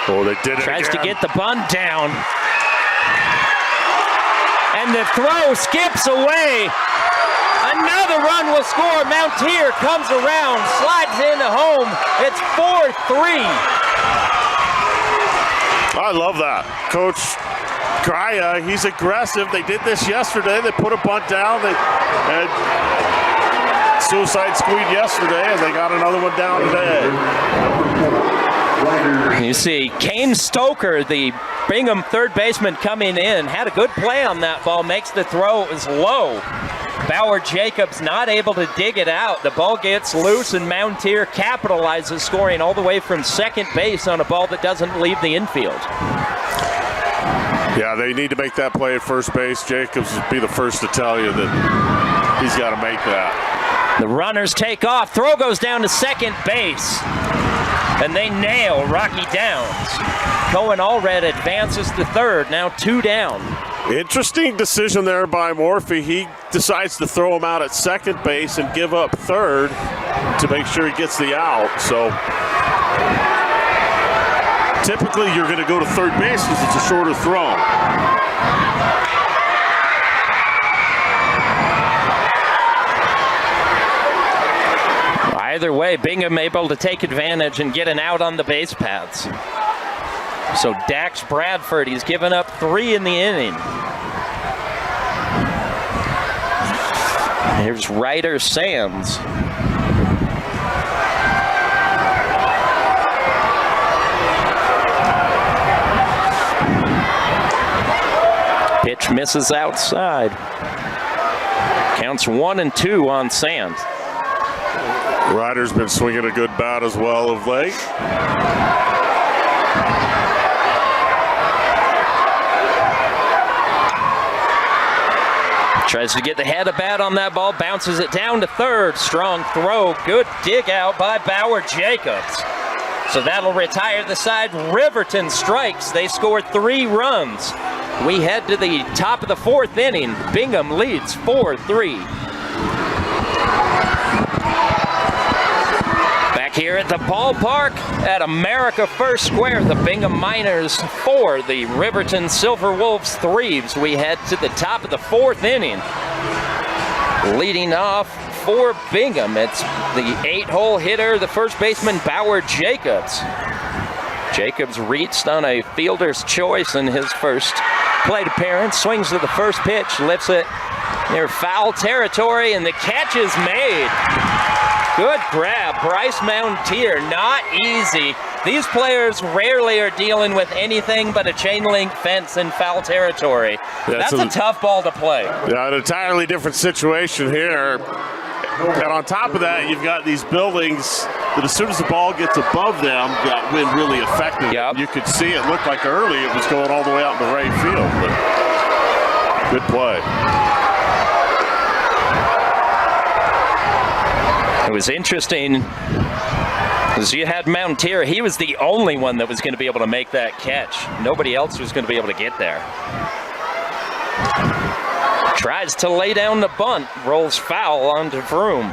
Oh, they did it Tries again. to get the bunt down. And the throw skips away. Another run will score. Mountier comes around, slides into home. It's 4-3. I love that. Coach Graya, he's aggressive. They did this yesterday. They put a bunt down. They had suicide squeed yesterday, and they got another one down today. You see Kane Stoker, the Bingham third baseman, coming in. Had a good play on that ball. Makes the throw. It was low. Bauer Jacobs not able to dig it out. The ball gets loose, and Mountier capitalizes, scoring all the way from second base on a ball that doesn't leave the infield. Yeah, they need to make that play at first base. Jacobs would be the first to tell you that he's got to make that. The runners take off. Throw goes down to second base. And they nail Rocky Downs. Cohen Allred advances to third, now 2 down. Interesting decision there by Morphy. He decides to throw him out at second base and give up third to make sure he gets the out. So typically you're going to go to third base because it's a shorter throw. Either way, Bingham able to take advantage and get an out on the base paths. So Dax Bradford, he's given up 3 in the inning. Here's Ryder Sands. Pitch misses outside. Counts 1-2 on Sands. Ryder's been swinging a good bat as well of late. Tries to get the head of bat on that ball, bounces it down to third. Strong throw, good dig out by Bauer Jacobs. So that'll retire the side. Riverton strikes. They score 3 runs. We head to the top of the 4th inning. Bingham leads 4-3. Back here at the ballpark at America First Square, the Bingham Miners 4, the Riverton Silverwolves 3. We head to the top of the 4th inning. Leading off for Bingham, it's the 8-hole hitter, the first baseman, Bauer Jacobs. Jacobs reached on a fielder's choice in his first plate appearance, swings to the first pitch, lifts it near foul territory, and the catch is made. Good grab, Bryce Mountier, not easy. These players rarely are dealing with anything but a chain link fence in foul territory. That's a tough ball to play. Yeah, an entirely different situation here. And on top of that, you've got these buildings that as soon as the ball gets above them, that wind really affected it. You could see it looked like early it was going all the way out in the right field, but good play. It was interesting because you had Mountier. He was the only one that was going to be able to make that catch. Nobody else was going to be able to get there. Tries to lay down the bunt, rolls foul onto Vroom.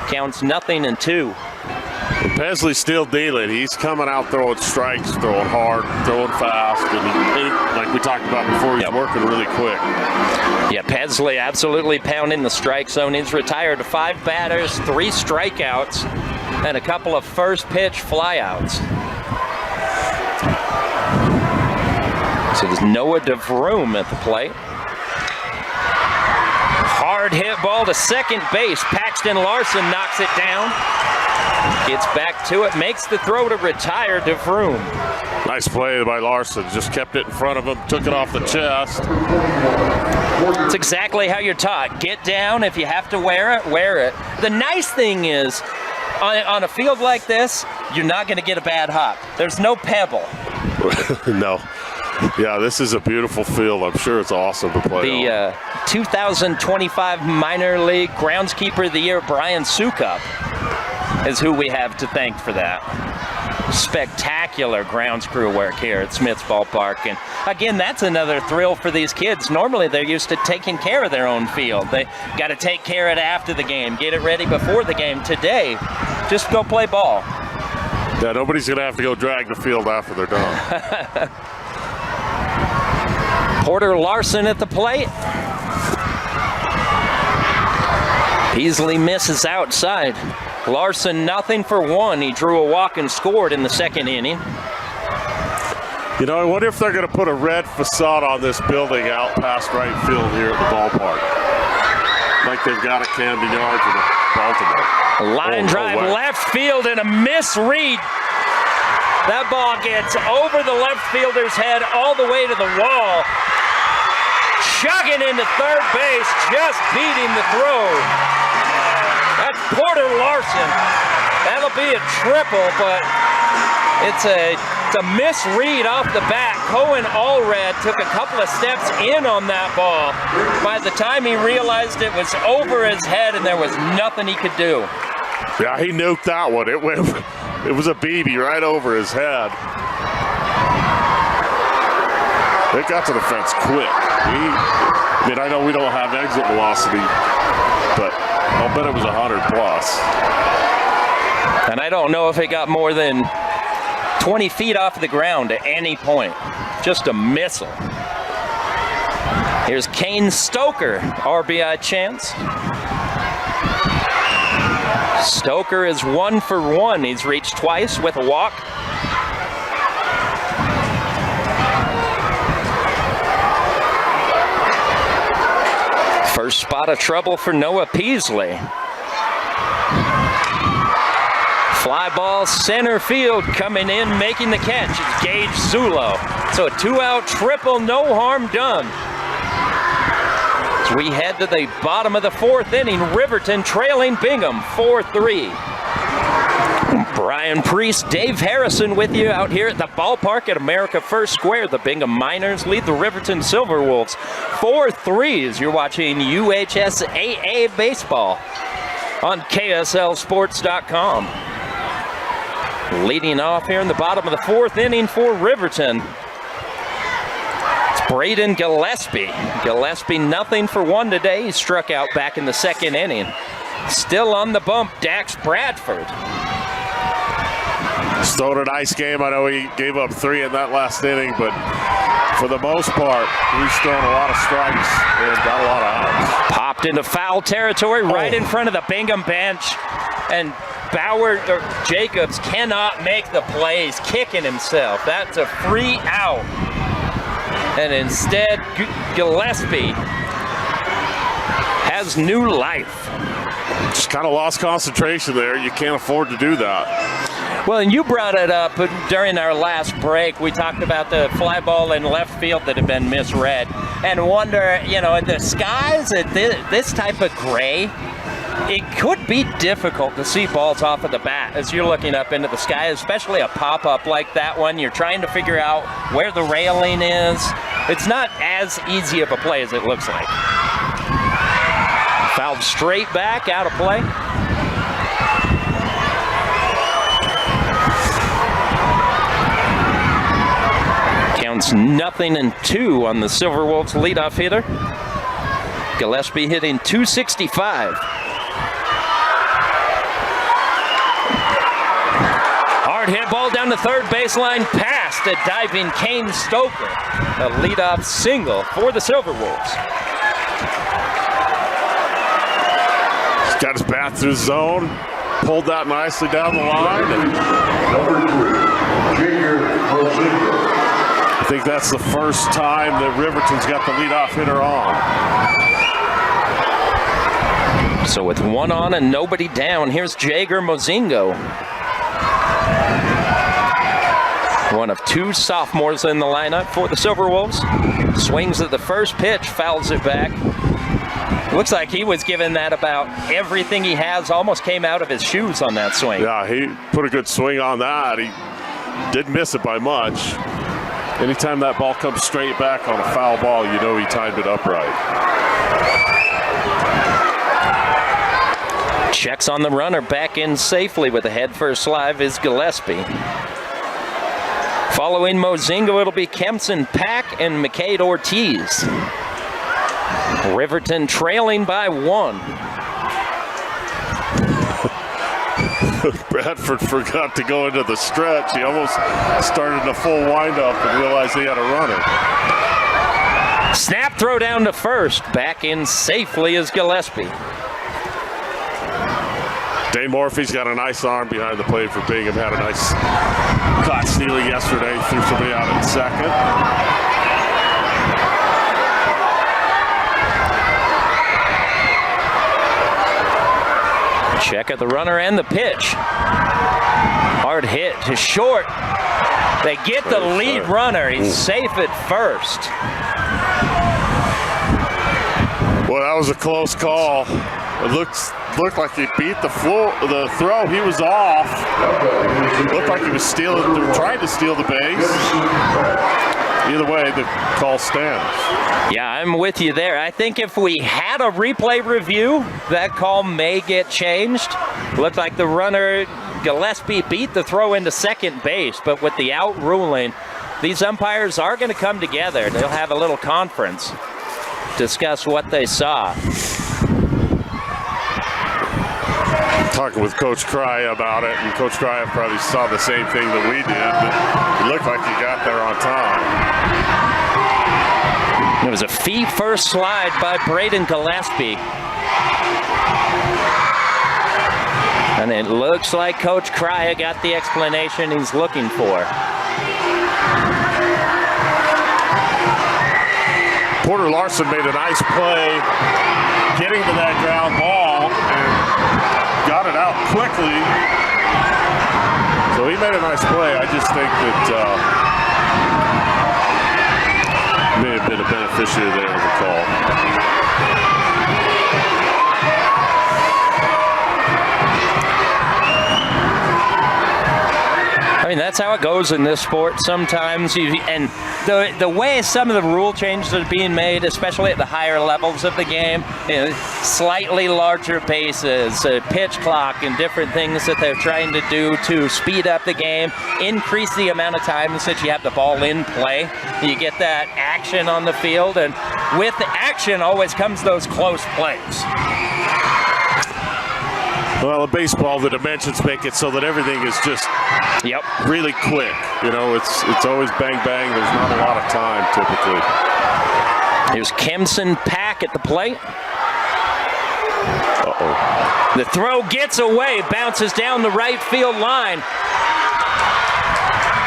Counts 0-2. Pesley's still dealing. He's coming out throwing strikes, throwing hard, throwing fast, and like we talked about before, he's working really quick. Yeah, Pesley absolutely pounding the strike zone. He's retired 5 batters, 3 strikeouts, and a couple of first pitch flyouts. So there's Noah DeVroom at the plate. Hard hit ball to second base. Paxton Larson knocks it down. Gets back to it, makes the throw to retire DeVroom. Nice play by Larson. Just kept it in front of him, took it off the chest. It's exactly how you're taught. Get down. If you have to wear it, wear it. The nice thing is, on a field like this, you're not going to get a bad hop. There's no pebble. No. Yeah, this is a beautiful field. I'm sure it's awesome to play on. 2025 Minor League Groundskeeper of the Year, Brian Sukup, is who we have to thank for that. Spectacular grounds crew work here at Smith's Ballpark. And again, that's another thrill for these kids. Normally they're used to taking care of their own field. They got to take care of it after the game, get it ready before the game. Today, just go play ball. Yeah, nobody's going to have to go drag the field after they're done. Porter Larson at the plate. Peasley misses outside. Larson, 0 for 1. He drew a walk and scored in the second inning. You know, I wonder if they're going to put a red facade on this building out past right field here at the ballpark. Like they've got at Camden Yards in Baltimore. Line drive left field and a misread. That ball gets over the left fielder's head all the way to the wall. Chugging into third base, just beating the throw. That's Porter Larson. That'll be a triple, but it's a misread off the bat. Cohen Allred took a couple of steps in on that ball. By the time he realized it was over his head and there was nothing he could do. Yeah, he nuked that one. It was a BB right over his head. It got to the fence quick. I mean, I know we don't have exit velocity, but I'll bet it was 100 plus. And I don't know if it got more than 20 feet off the ground at any point. Just a missile. Here's Kane Stoker, RBI chance. Stoker is 1 for 1. He's reached twice with a walk. First spot of trouble for Noah Peasley. Fly ball center field coming in, making the catch. It's Gage Zulo. So a 2-out triple, no harm done. As we head to the bottom of the 4th inning, Riverton trailing Bingham 4-3. Brian Priest, Dave Harrison with you out here at the ballpark at America First Square. The Bingham Miners lead the Riverton Silverwolves 4-3 as you're watching UHSAA baseball on KSLSports.com. Leading off here in the bottom of the 4th inning for Riverton, it's Braden Gillespie. Gillespie 0 for 1 today. He struck out back in the 2nd inning. Still on the bump, Dax Bradford. He's thrown a nice game. I know he gave up 3 in that last inning, but for the most part, he's thrown a lot of strikes and got a lot of outs. Popped into foul territory right in front of the Bingham bench, and Jacobs cannot make the play. He's kicking himself. That's a free out. And instead, Gillespie has new life. Just kind of lost concentration there. You can't afford to do that. Well, and you brought it up during our last break. We talked about the fly ball in left field that had been misread, and wonder, you know, in the skies at this type of gray, it could be difficult to see balls off of the bat as you're looking up into the sky, especially a pop-up like that one. You're trying to figure out where the railing is. It's not as easy of a play as it looks like. Fouled straight back, out of play. Counts 0-2 on the Silverwolves leadoff hitter. Gillespie hitting .265. Hard hit ball down the third baseline, past a diving Kane Stoker. A leadoff single for the Silverwolves. He's got his bat through zone, pulled that nicely down the line. I think that's the first time that Riverton's got the leadoff hitter on. So with one on and nobody down, here's Jager Mozingo. One of two sophomores in the lineup for the Silverwolves. Swings at the first pitch, fouls it back. Looks like he was given that about everything he has, almost came out of his shoes on that swing. Yeah, he put a good swing on that. He didn't miss it by much. Anytime that ball comes straight back on a foul ball, you know he timed it upright. Checks on the runner, back in safely with a head-first slide is Gillespie. Following Mozingo, it'll be Kempson Pack and McCade Ortiz. Riverton trailing by 1. Bradford forgot to go into the stretch. He almost started a full windup and realized he had a runner. Snap throw down to first. Back in safely is Gillespie. Dane Morphy's got a nice arm behind the plate for Bingham. Had a nice caught stealing yesterday. Threw somebody out at second. Check at the runner and the pitch. Hard hit to short. They get the lead runner. He's safe at first. Well, that was a close call. It looked like he beat the throw. He was off. It looked like he was trying to steal the base. Either way, the call stands. Yeah, I'm with you there. I think if we had a replay review, that call may get changed. Looked like the runner, Gillespie, beat the throw into second base, but with the out ruling, these umpires are going to come together. They'll have a little conference, discuss what they saw. Talking with Coach Cry about it, and Coach Cry probably saw the same thing that we did, but it looked like he got there on time. It was a feet-first slide by Braden Gillespie. And it looks like Coach Cry got the explanation he's looking for. Porter Larson made a nice play getting to that ground ball and got it out quickly. So he made a nice play. I just think that may have been a beneficiary there of the call. I mean, that's how it goes in this sport sometimes. And the way some of the rule changes are being made, especially at the higher levels of the game, slightly larger bases, pitch clock, and different things that they're trying to do to speed up the game, increase the amount of times that you have the ball in play. You get that action on the field, and with the action always comes those close plays. Well, in baseball, the dimensions make it so that everything is just really quick. You know, it's always bang, bang. There's not a lot of time, typically. Here's Kempson Pack at the plate. Uh-oh. The throw gets away, bounces down the right field line.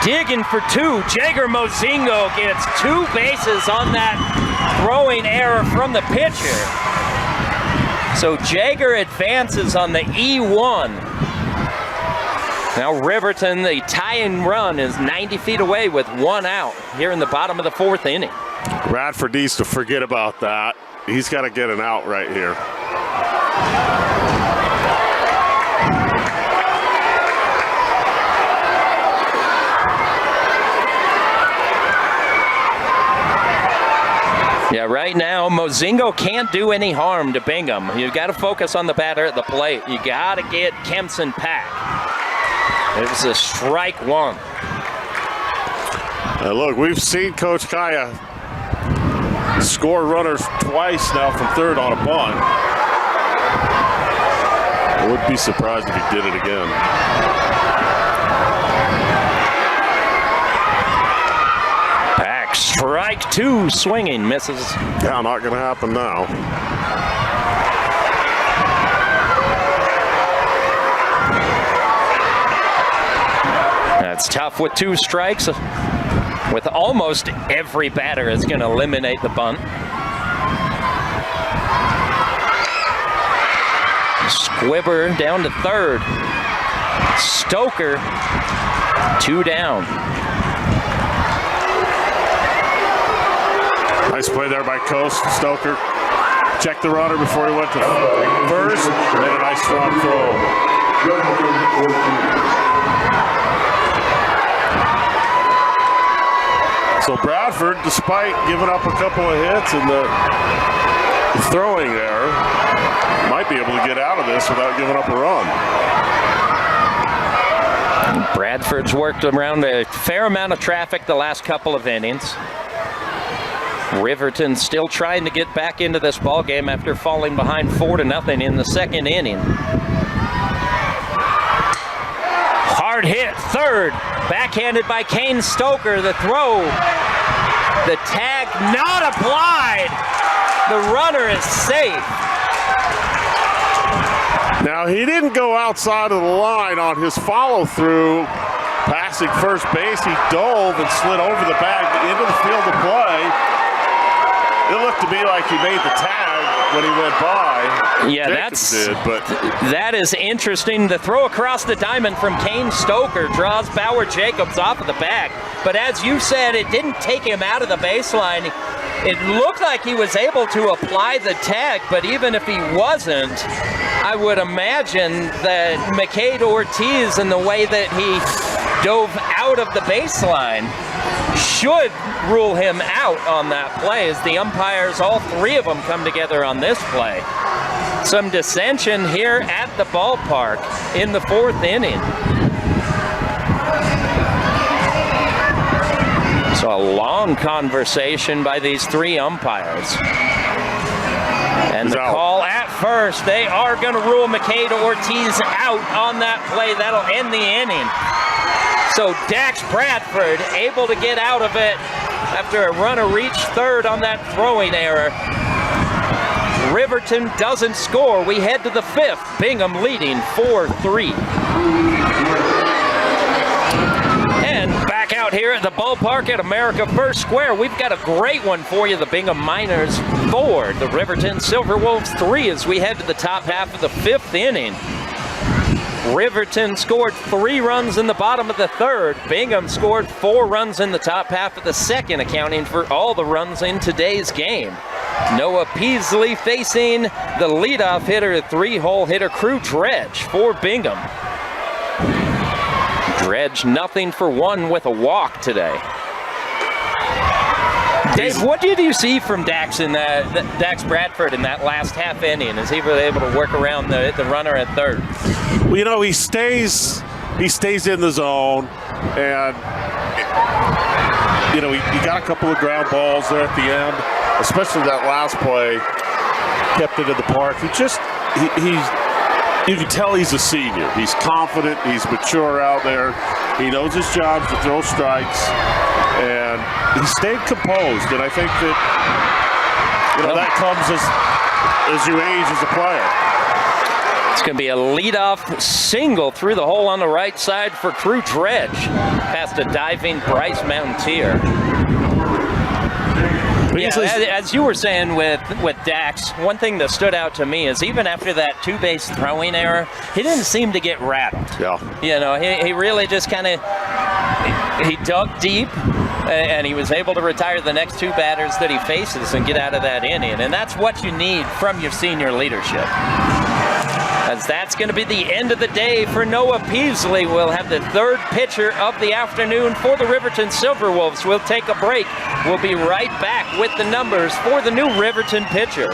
Digging for two. Jager Mozingo gets 2 bases on that throwing error from the pitcher. So Jager advances on the E1. Now Riverton, the tying run, is 90 feet away with 1 out here in the bottom of the 4th inning. Radford needs to forget about that. He's got to get an out right here. Yeah, right now, Mozingo can't do any harm to Bingham. You've got to focus on the batter at the plate. You got to get Kempson Pack. It was a strike 1. Look, we've seen Coach Kaya score runners twice now from third on a bunt. I wouldn't be surprised if he did it again. Strike 2, swinging, misses. Yeah, not going to happen now. That's tough with 2 strikes. With almost every batter is going to eliminate the bunt. Squibber down to third. Stoker, 2 down. Nice play there by Coast. Stoker checked the runner before he went to first, and then a nice strong throw. So Bradford, despite giving up a couple of hits and the throwing there, might be able to get out of this without giving up a run. Bradford's worked around a fair amount of traffic the last couple of innings. Riverton still trying to get back into this ball game after falling behind 4-0 in the second inning. Hard hit, third, backhanded by Kane Stoker. The throw, the tag not applied. The runner is safe. Now, he didn't go outside of the line on his follow-through, passing first base. He dove and slid over the bag into the field of play. It looked to me like he made the tag when he went by. Yeah, that is interesting. The throw across the diamond from Kane Stoker draws Bauer Jacobs off of the bag. But as you said, it didn't take him out of the baseline. It looked like he was able to apply the tag, but even if he wasn't, I would imagine that McCade Ortiz, in the way that he dove out of the baseline, should rule him out on that play, as the umpires, all 3 of them, come together on this play. Some dissension here at the ballpark in the 4th inning. So a long conversation by these 3 umpires. And the call at first, they are going to rule McCade Ortiz out on that play. That'll end the inning. So Dax Bradford able to get out of it after a runner reached third on that throwing error. Riverton doesn't score. We head to the 5th. Bingham leading 4-3. And back out here at the ballpark at America First Square, we've got a great one for you. The Bingham Miners 4, the Riverton Silverwolves 3, as we head to the top half of the 5th inning. Riverton scored 3 runs in the bottom of the 3rd. Bingham scored 4 runs in the top half of the 2nd, accounting for all the runs in today's game. Noah Peasley facing the leadoff hitter, 3-hole hitter Crew Dredge for Bingham. Dredge 0-for-1 with a walk today. Dave, what did you see from Dax Bradford in that last half inning? Is he able to work around the runner at third? Well, you know, he stays in the zone, and you know, he got a couple of ground balls there at the end, especially that last play, kept it in the park. You can tell he's a senior. He's confident. He's mature out there. He knows his job to throw strikes, and he stayed composed. And I think that that comes as you age as a player. It's going to be a leadoff single through the hole on the right side for Crew Dredge, past a diving Bryce Mountier. Yeah, as you were saying with Dax, one thing that stood out to me is even after that 2-base throwing error, he didn't seem to get rattled. Yeah. You know, he really just kind of, he dug deep, and he was able to retire the next 2 batters that he faces and get out of that inning. And that's what you need from your senior leadership. As that's going to be the end of the day for Noah Peasley. We'll have the 3rd pitcher of the afternoon for the Riverton Silverwolves. We'll take a break. We'll be right back with the numbers for the new Riverton pitcher.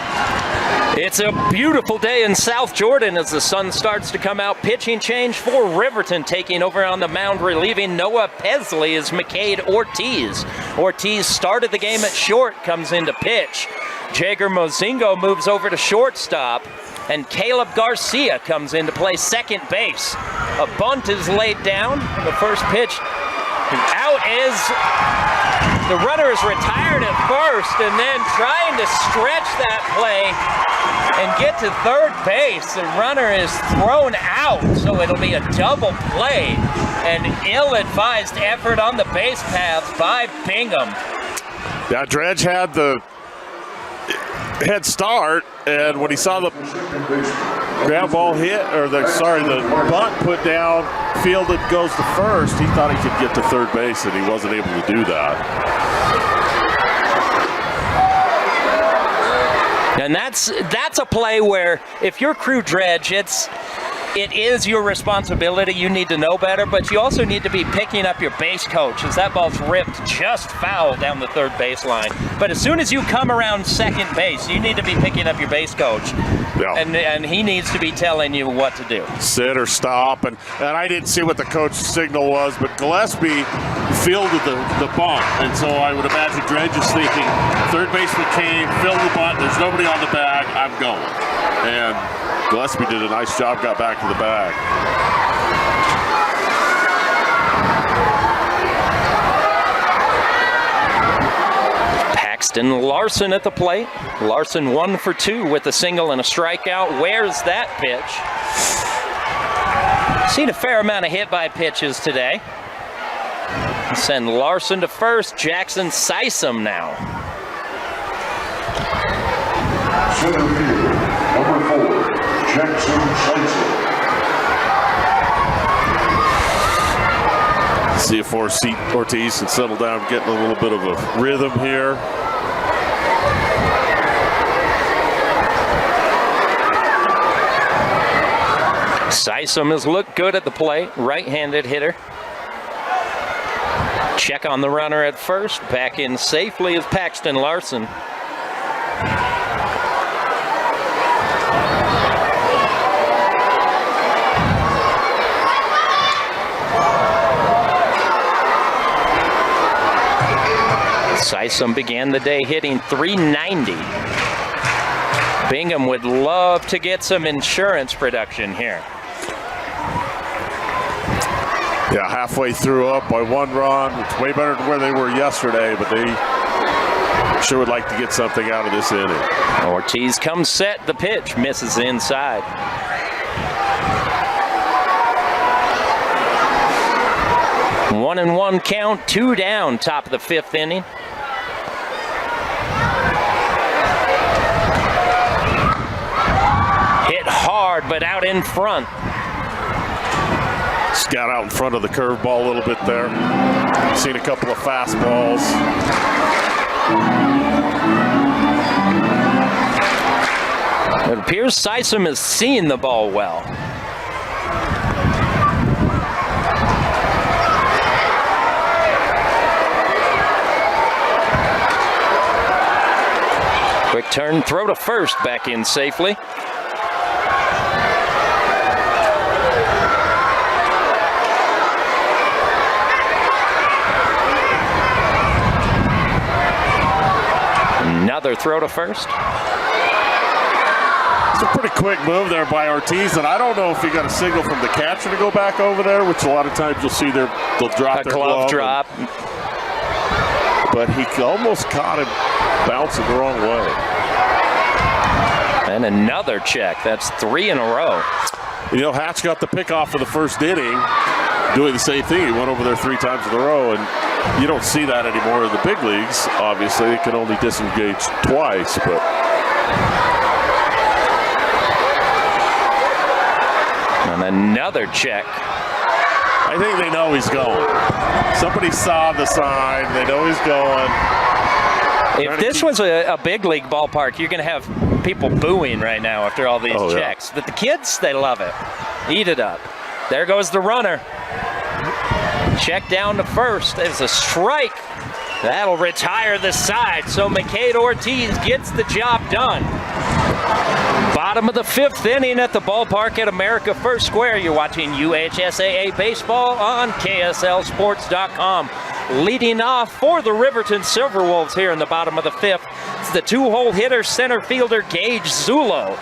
It's a beautiful day in South Jordan as the sun starts to come out. Pitching change for Riverton, taking over on the mound, relieving Noah Pesley is McCade Ortiz. Ortiz started the game at short, comes into pitch. Jager Mozingo moves over to shortstop, and Caleb Garcia comes in to play second base. A bunt is laid down. The first pitch out is The runner is retired at first and then trying to stretch that play and get to third base. The runner is thrown out, so it'll be a double play. An ill-advised effort on the base paths by Bingham. Yeah, Dredge had the head start, and when he saw the ground ball hit, or the bunt put down, fielded, goes to first, he thought he could get to third base, and he wasn't able to do that. And that's a play where if you're crew Dredge, it is your responsibility. You need to know better, but you also need to be picking up your base coach, as that ball's ripped just foul down the third baseline. But as soon as you come around second base, you need to be picking up your base coach. Yeah. And he needs to be telling you what to do. Sit or stop. And I didn't see what the coach's signal was, but Gillespie fielded the bunt. And so I would imagine Dredge is thinking, third baseman came, fielded the bunt, there's nobody on the bag, I'm going. And Gillespie did a nice job, got back to the bag. Paxton Larson at the plate. Larson 1 for 2 with a single and a strikeout. Where's that pitch? Seen a fair amount of hit by pitches today. Send Larson to first. Jackson Sysom now. Center field, number 4, Jackson Sysom. See if Ortiz can settle down, getting a little bit of a rhythm here. Sysom has looked good at the plate, right-handed hitter. Check on the runner at first. Back in safely is Paxton Larson. Sysom began the day hitting .390. Bingham would love to get some insurance production here. Yeah, halfway through up by 1 run. It's way better than where they were yesterday, but they sure would like to get something out of this inning. Ortiz comes set. The pitch misses inside. One and one count, 2 down, top of the 5th inning. Hit hard, but out in front. Just got out in front of the curveball a little bit there. Seen a couple of fastballs. It appears Sysom has seen the ball well. Quick turn, throw to first, back in safely. Another throw to first. It's a pretty quick move there by Ortiz, and I don't know if he got a signal from the catcher to go back over there, which a lot of times you'll see they'll drop their glove drop. But he almost caught him bouncing the wrong way. And another check. That's 3 in a row. You know, Hatch got the pick off for the first inning, doing the same thing. He went over there 3 times in a row, and you don't see that anymore in the big leagues. Obviously, it can only disengage twice, but. And another check. I think they know he's going. Somebody saw the sign. They know he's going. If this was a big league ballpark, you're going to have people booing right now after all these checks. But the kids, they love it. Eat it up. There goes the runner. Check down to first. There's a strike. That'll retire the side. So McCade Ortiz gets the job done. Bottom of the 5th inning at the ballpark at America First Square. You're watching UHSAA Baseball on KSLSports.com. Leading off for the Riverton Silverwolves here in the bottom of the 5th. It's the 2-hole hitter, center fielder Gage Zulo.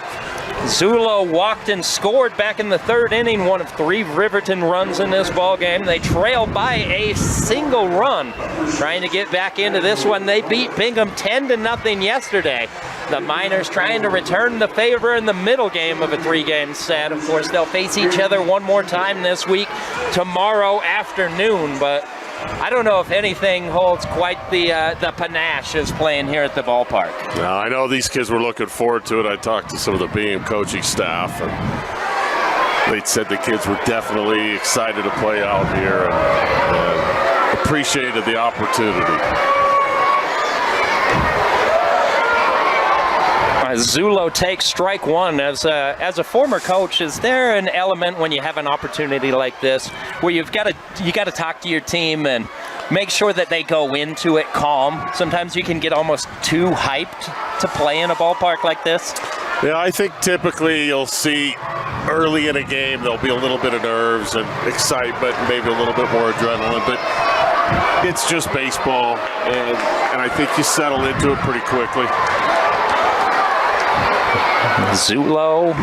Zulo walked and scored back in the third inning, one of 3 Riverton runs in this ball game. They trail by a single run. Trying to get back into this one. They beat Bingham 10-0 yesterday. The Miners trying to return the favor in the middle game of a 3-game set. Of course, they'll face each other one more time this week, tomorrow afternoon, but I don't know if anything holds quite the panache as playing here at the ballpark. Now, I know these kids were looking forward to it. I talked to some of the Bingham coaching staff, and they said the kids were definitely excited to play out here and appreciated the opportunity. Zulo takes strike one. As a former coach, is there an element when you have an opportunity like this where you got to talk to your team and make sure that they go into it calm? Sometimes you can get almost too hyped to play in a ballpark like this. Yeah, I think typically you'll see early in a game there'll be a little bit of nerves and excitement, maybe a little bit more adrenaline, but it's just baseball, and I think you settle into it pretty quickly. Zulo,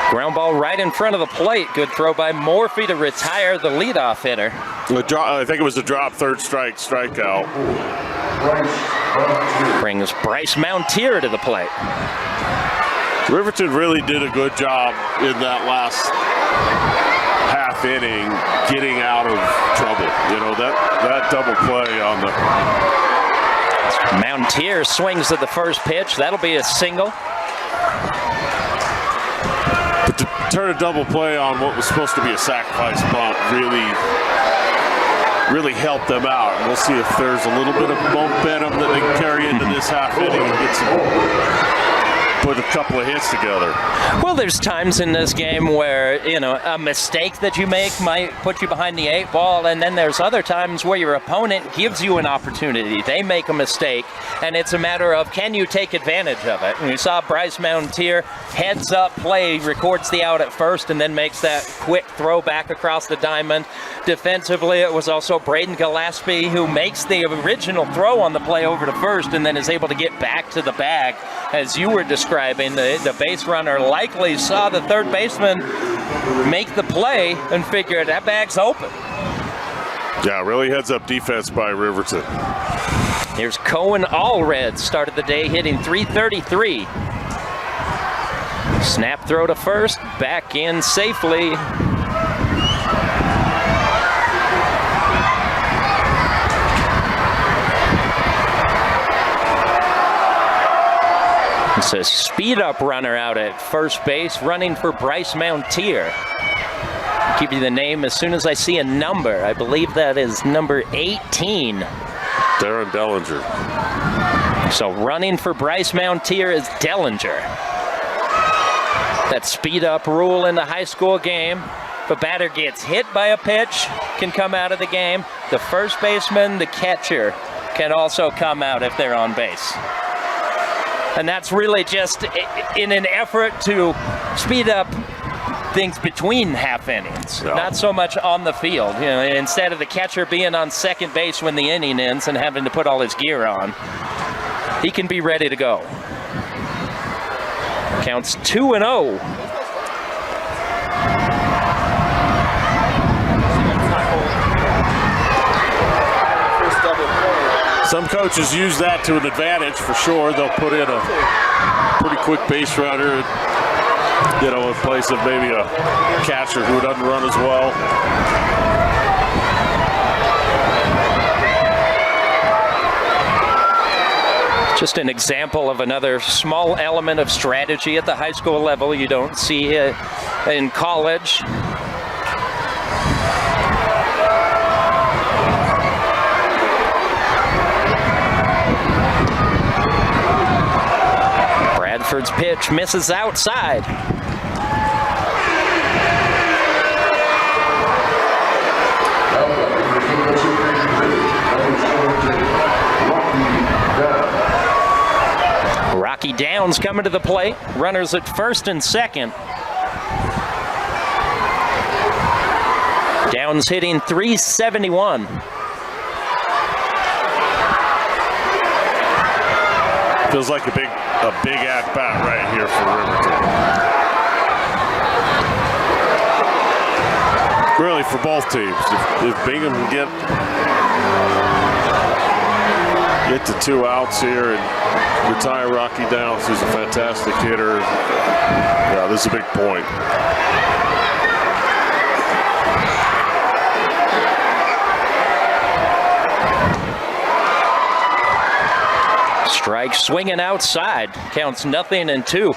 ground ball right in front of the plate. Good throw by Morphy to retire the leadoff hitter. I think it was a drop, third strikeout. Brings Bryce Mountier to the plate. Riverton really did a good job in that last half inning getting out of trouble. You know, that double play on the... Mountier swings to the first pitch. That'll be a single. But to turn a double play on what was supposed to be a sacrifice bunt really helped them out. And we'll see if there's a little bit of momentum that they can carry into this half inning and get some... put a couple of hits together. Well, there's times in this game where, you know, a mistake that you make might put you behind the 8 ball, and then there's other times where your opponent gives you an opportunity. They make a mistake, and it's a matter of can you take advantage of it. And you saw Bryce Mountier, heads up play, records the out at first, and then makes that quick throw back across the diamond. Defensively, it was also Braden Gillespie who makes the original throw on the play over to first and then is able to get back to the bag. As you were describing, the base runner likely saw the third baseman make the play and figured that bag's open. Yeah, really heads-up defense by Riverton. Here's Cohen Allred, started the day hitting .333. Snap throw to first, back in safely. It's a speed-up runner out at first base, running for Bryce Mountier. I'll give you the name as soon as I see a number. I believe that is number 18. Darren Dellinger. So running for Bryce Mountier is Dellinger. That speed-up rule in the high school game. If a batter gets hit by a pitch, can come out of the game. The first baseman, the catcher, can also come out if they're on base. And that's really just in an effort to speed up things between half innings, not so much on the field. You know, instead of the catcher being on second base when the inning ends and having to put all his gear on, he can be ready to go. Counts 2-0. Some coaches use that to an advantage for sure. They'll put in a pretty quick base runner, you know, in place of maybe a catcher who doesn't run as well. Just an example of another small element of strategy at the high school level you don't see in college. Bradford's pitch misses outside. Rocky Downs coming to the plate. Runners at first and second. Downs hitting .371. Feels like a big at-bat right here for Riverton. Really, for both teams. If Bingham can get to 2 outs here and retire Rocky Downs, who's a fantastic hitter, yeah, this is a big point. Strike swinging outside. Counts 0-2.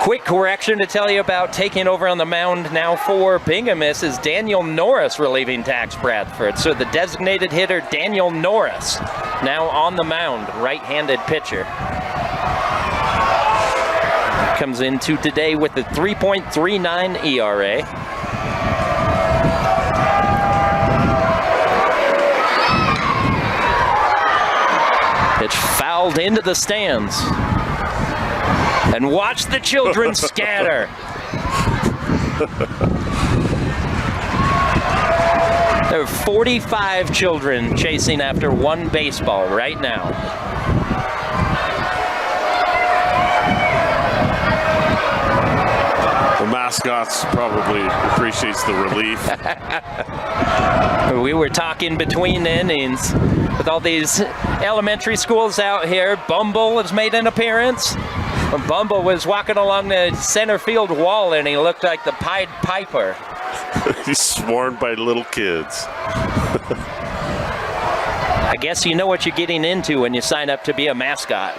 Quick correction to tell you about taking over on the mound now for Bingham is Daniel Norris relieving Dax Bradford. So the designated hitter, Daniel Norris, now on the mound, right-handed pitcher. Comes into today with a 3.39 ERA. Pitch fouled into the stands. And watch the children scatter. There are 45 children chasing after one baseball right now. The mascots probably appreciates the relief. We were talking between innings with all these elementary schools out here. Bumble has made an appearance. Bumble was walking along the center field wall and he looked like the Pied Piper. He's sworn by little kids. I guess you know what you're getting into when you sign up to be a mascot.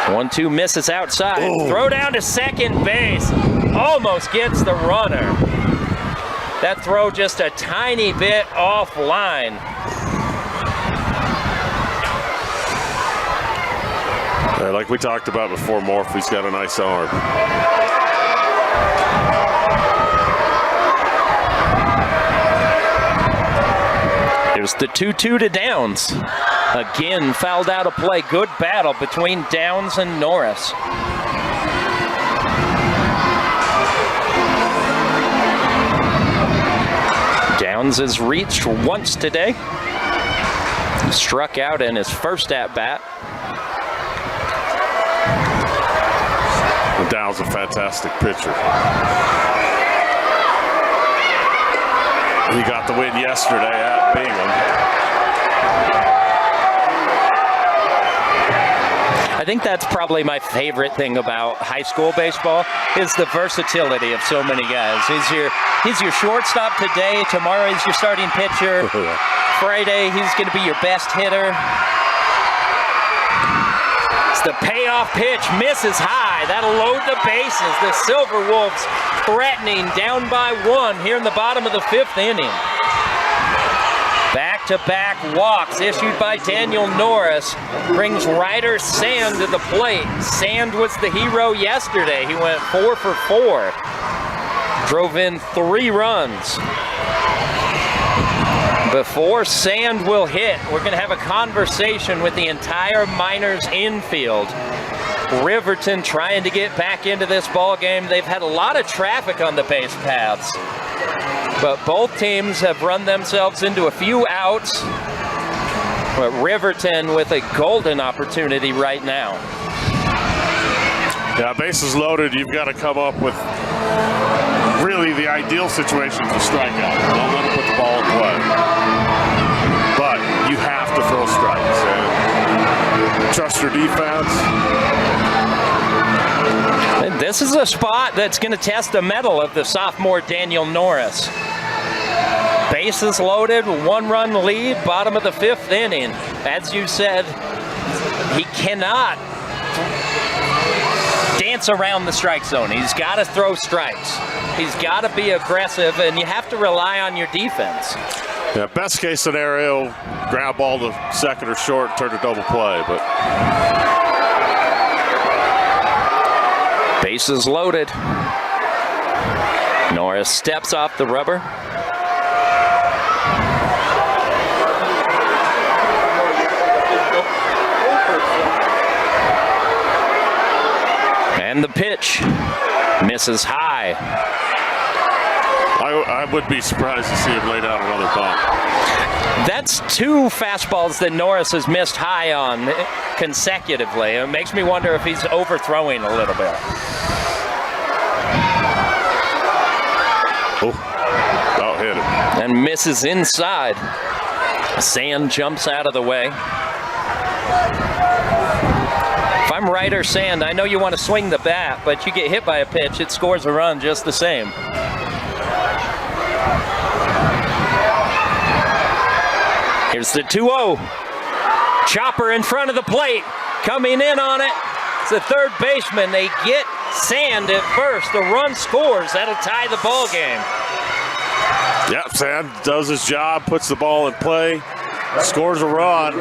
1-2 misses outside. Oh. Throw down to second base. Almost gets the runner. That throw just a tiny bit offline. Like we talked about before, Morphy's got a nice arm. Here's the 2-2 to Downs. Again, fouled out of play. Good battle between Downs and Norris. Downs has reached once today. Struck out in his first at-bat. Downs a fantastic pitcher. He got the win yesterday at Bingham. I think that's probably my favorite thing about high school baseball is the versatility of so many guys. He's your shortstop today. Tomorrow he's your starting pitcher. Friday he's going to be your best hitter. It's the payoff pitch, misses high. That'll load the bases. The Silverwolves threatening, down by 1 here in the bottom of the 5th inning. Back-to-back walks issued by Daniel Norris brings Ryder Sand to the plate. Sand was the hero yesterday. He went 4 for 4. Drove in 3 runs. Before Sand will hit, we're going to have a conversation with the entire Miners infield. Riverton trying to get back into this ball game. They've had a lot of traffic on the base paths, but both teams have run themselves into a few outs. But Riverton with a golden opportunity right now. Yeah, bases loaded. You've got to come up with really the ideal situation to strike out. Don't let them put the ball in play. But you have to throw strikes and trust your defense. And this is a spot that's going to test the mettle of the sophomore Daniel Norris. Bases loaded, 1-run lead, bottom of the 5th inning. As you said, he cannot dance around the strike zone. He's got to throw strikes. He's got to be aggressive, and you have to rely on your defense. Yeah, best case scenario, ground ball to second or short, turn to double play, but bases loaded. Norris steps off the rubber. And the pitch misses high. I would be surprised to see him lay down another bump. That's 2 fastballs that Norris has missed high on consecutively. It makes me wonder if he's overthrowing a little bit. Oh, about hit him. And misses inside. Sand jumps out of the way. If I'm Ryder Sand, I know you want to swing the bat, but you get hit by a pitch, it scores a run just the same. Here's the 2-0. Chopper in front of the plate. Coming in on it. It's the third baseman. They get Sand at first. The run scores. That'll tie the ball game. Yep, Sand does his job, puts the ball in play, scores a run.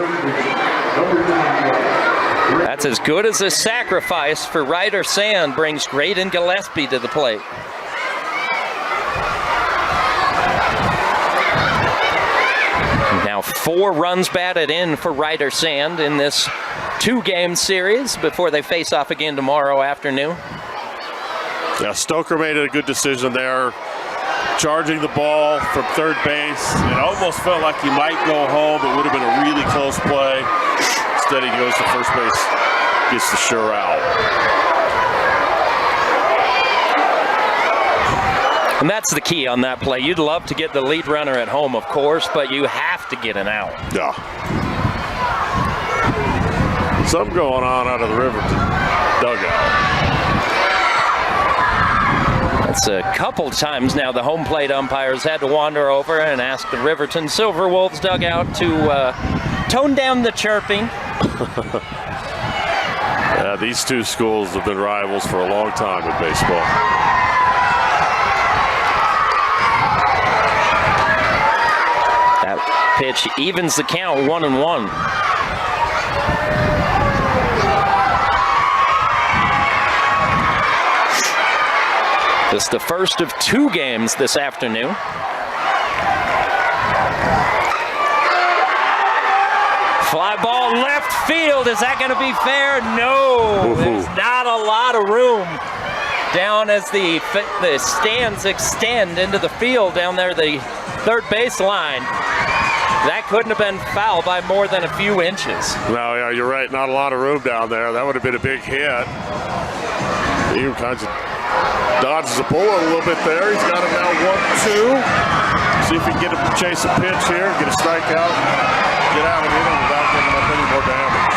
That's as good as a sacrifice for Ryder Sand. Brings Graydon Gillespie to the plate. Now 4 runs batted in for Ryder Sand in this 2-game series before they face off again tomorrow afternoon. Yeah, Stoker made a good decision there, charging the ball from third base. It almost felt like he might go home. It would have been a really close play. Instead, he goes to first base, gets the sure out. And that's the key on that play. You'd love to get the lead runner at home, of course, but you have to get an out. Yeah. Something going on out of the Riverton dugout. That's a couple times now the home plate umpires had to wander over and ask the Riverton Silverwolves dugout to tone down the chirping. Yeah, these 2 schools have been rivals for a long time in baseball. That pitch evens the count 1-1. This is the first of 2 games this afternoon. Fly ball left field. Is that going to be fair? No. There's not a lot of room down as the stands extend into the field down there, the third base line. That couldn't have been foul by more than a few inches. No, yeah, you're right. Not a lot of room down there. That would have been a big hit. He kind of dodges the bullet a little bit there. He's got him now 1-2. See if he can get him to chase a pitch here, get a strikeout, get out of it without giving up any more damage.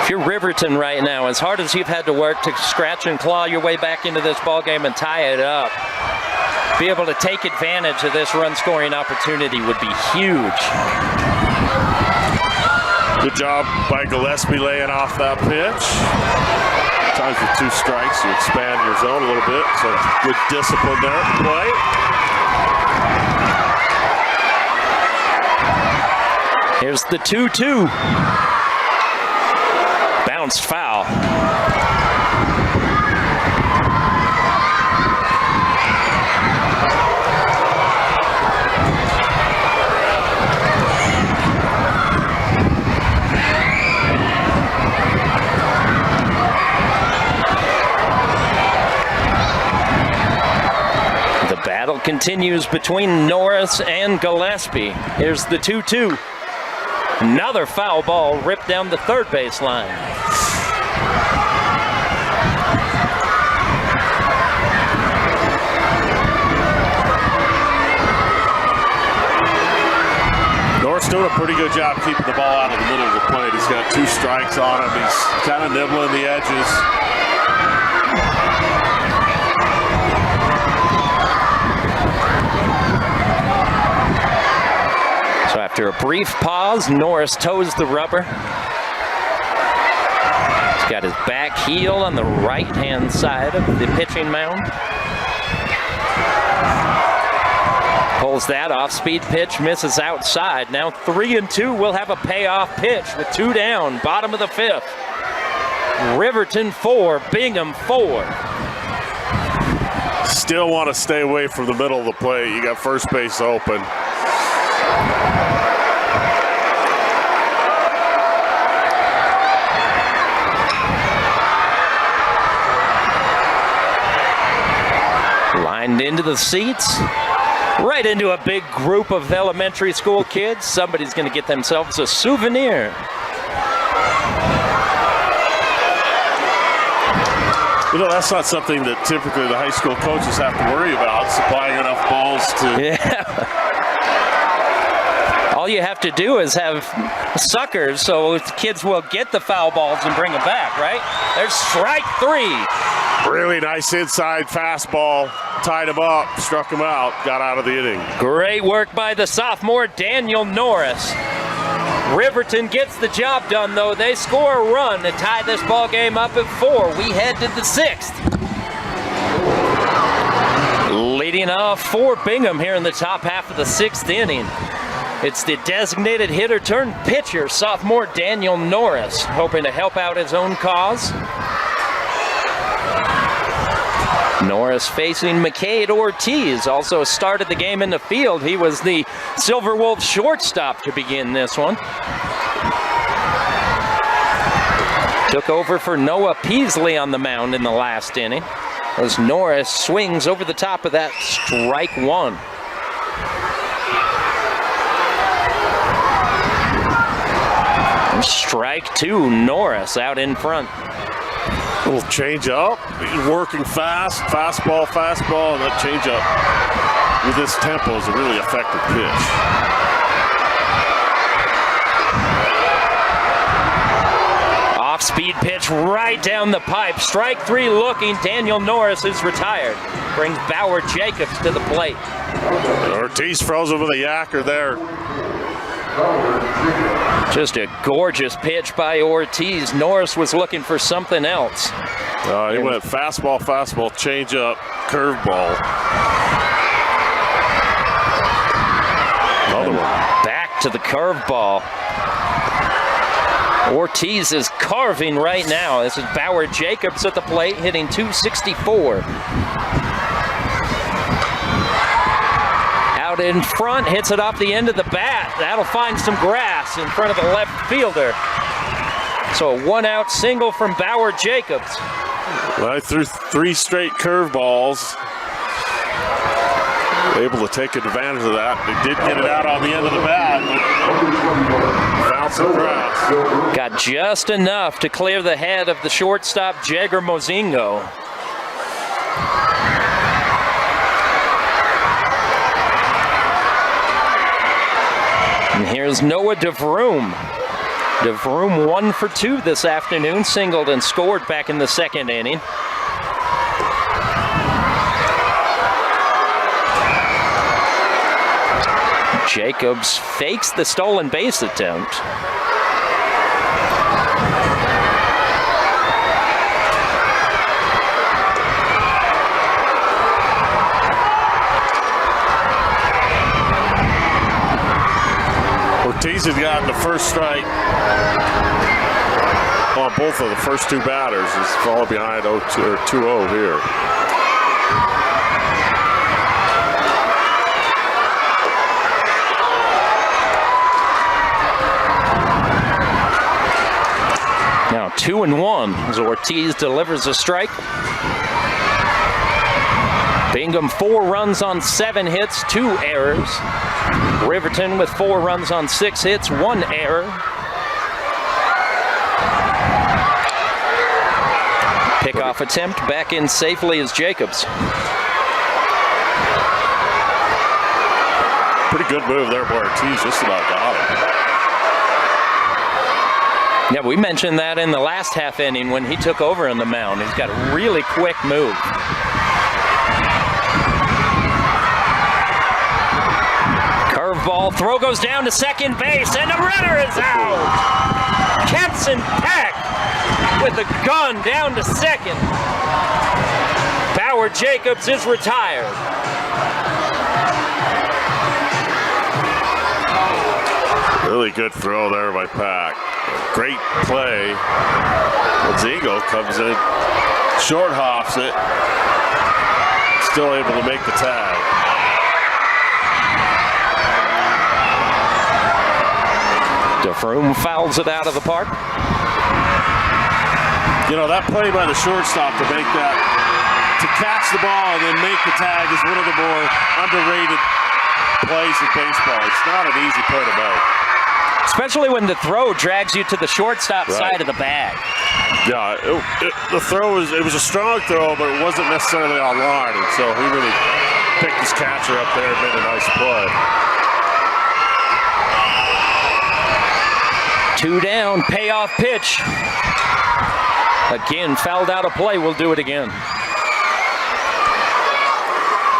If you're Riverton right now, as hard as you've had to work to scratch and claw your way back into this ball game and tie it up, be able to take advantage of this run-scoring opportunity would be huge. Good job by Gillespie laying off that pitch. Sometimes with 2 strikes, you expand your zone a little bit, so good discipline there at the plate. Here's the 2-2. Bounced foul. The battle continues between Norris and Gillespie. Here's the 2-2. Another foul ball ripped down the third base line. Norris doing a pretty good job keeping the ball out of the middle of the plate. He's got 2 strikes on him. He's kind of nibbling the edges. So after a brief pause, Norris toes the rubber. He's got his back heel on the right-hand side of the pitching mound. Pulls that off-speed pitch, misses outside. Now 3-2, we'll have a payoff pitch with 2 down, bottom of the 5th. Riverton 4, Bingham 4. Still want to stay away from the middle of the plate. You got first base open. And into the seats, right into a big group of elementary school kids. Somebody's going to get themselves a souvenir. You know, that's not something that typically the high school coaches have to worry about, supplying enough balls to... Yeah. All you have to do is have suckers so the kids will get the foul balls and bring them back, right? There's strike 3. Really nice inside fastball. Tied him up, struck him out, got out of the inning. Great work by the sophomore, Daniel Norris. Riverton gets the job done, though. They score a run to tie this ball game up at 4. We head to the 6th. Leading off for Bingham here in the top half of the 6th inning. It's the designated hitter turned pitcher, sophomore Daniel Norris, hoping to help out his own cause. Norris facing McCade Ortiz, also started the game in the field. He was the Silverwolves shortstop to begin this one. Took over for Noah Peasley on the mound in the last inning, as Norris swings over the top of that, strike 1. And strike 2, Norris out in front. A little change up, working fast, fastball, and that change up with this tempo is a really effective pitch. Off-speed pitch right down the pipe. Strike 3 looking. Daniel Norris is retired. Brings Bauer Jacobs to the plate. Ortiz froze over the yacker there. Just a gorgeous pitch by Ortiz. Norris was looking for something else. He went fastball, change up, curveball. Another one. Back to the curveball. Ortiz is carving right now. This is Bauer Jacobs at the plate, hitting .264. Out in front, hits it off the end of the bat. That'll find some grass in front of the left fielder. So a 1-out single from Bauer Jacobs. Well, I threw 3 straight curveballs. Able to take advantage of that. They did get it out on the end of the bat, but found some grass. Got just enough to clear the head of the shortstop, Jagger Mozingo. And here's Noah DeVroom. DeVroom 1 for 2 this afternoon, singled and scored back in the 2nd inning. Jacobs fakes the stolen base attempt. Ortiz has gotten the first strike on both of the first 2 batters. He's falling behind 2-0 here. Now 2-1 as Ortiz delivers a strike. Bingham 4 runs on 7 hits, 2 errors. Riverton with 4 runs on 6 hits, 1 error. Pickoff attempt back in safely as Jacobs. Pretty good move there by Ortiz, just about got him. Yeah, we mentioned that in the last half inning when he took over on the mound. He's got a really quick move. Curveball, throw goes down to second base, and the runner is out! Kempson Peck with a gun down to second. Bauer Jacobs is retired. Really good throw there by Pack. Great play. Mozingo comes in, short hops it, still able to make the tag. DeVroom fouls it out of the park. You know, that play by the shortstop to make that to catch the ball and then make the tag is one of the more underrated plays in baseball. It's not an easy play to make. Especially when the throw drags you to the shortstop side of the bag. Yeah, the throw it was a strong throw, but it wasn't necessarily on line, and so he really picked his catcher up there and made a nice play. 2 down, payoff pitch. Again, fouled out of play. We'll do it again.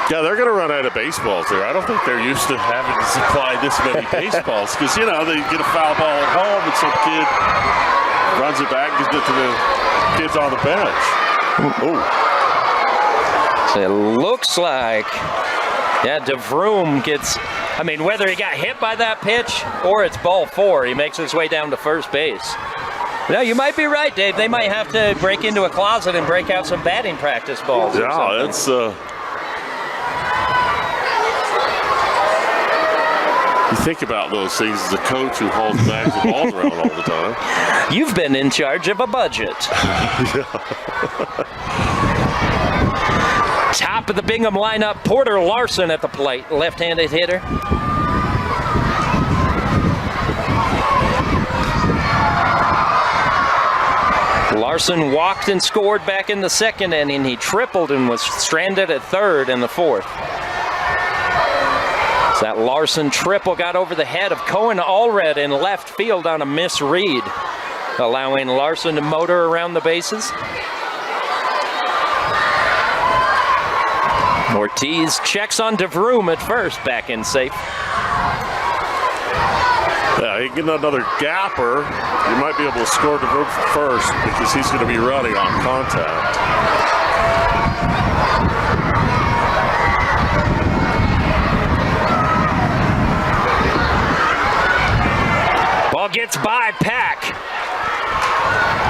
Yeah, they're going to run out of baseballs there. I don't think they're used to having to supply this many baseballs because, you know, they get a foul ball at home and some kid runs it back and gives it to the kids on the bench. Ooh. So it looks like, yeah, DeVroom gets, I mean, whether he got hit by that pitch or it's ball 4, he makes his way down to first base. No, you might be right, Dave. They might have to break into a closet and break out some batting practice balls. Yeah, that's you think about those things as a coach who holds bags of balls around all the time. You've been in charge of a budget. Top of the Bingham lineup, Porter Larson at the plate, left-handed hitter. Larson walked and scored back in the second inning. He tripled and was stranded at third in the fourth. So that Larson triple got over the head of Cohen Allred in left field on a misread, allowing Larson to motor around the bases. Ortiz checks on DeVroom at first, back in safe. Yeah, he can get another gapper. You might be able to score DeVroom for first because he's going to be running on contact. Ball gets by Pack.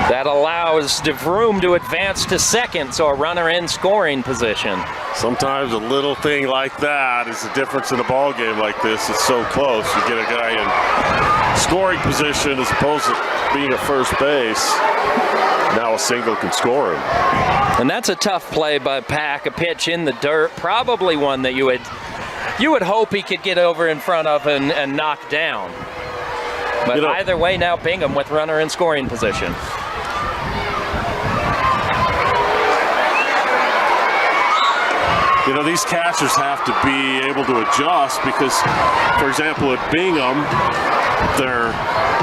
That allows DeVroom to advance to second, so a runner in scoring position. Sometimes a little thing like that is the difference in a ball game like this. It's so close. You get a guy in scoring position as opposed to being at first base. Now a single can score him. And that's a tough play by Pack, a pitch in the dirt, probably one that you would hope he could get over in front of and knock down. But either way, now Bingham with runner in scoring position. You know, these catchers have to be able to adjust because, for example, at Bingham, their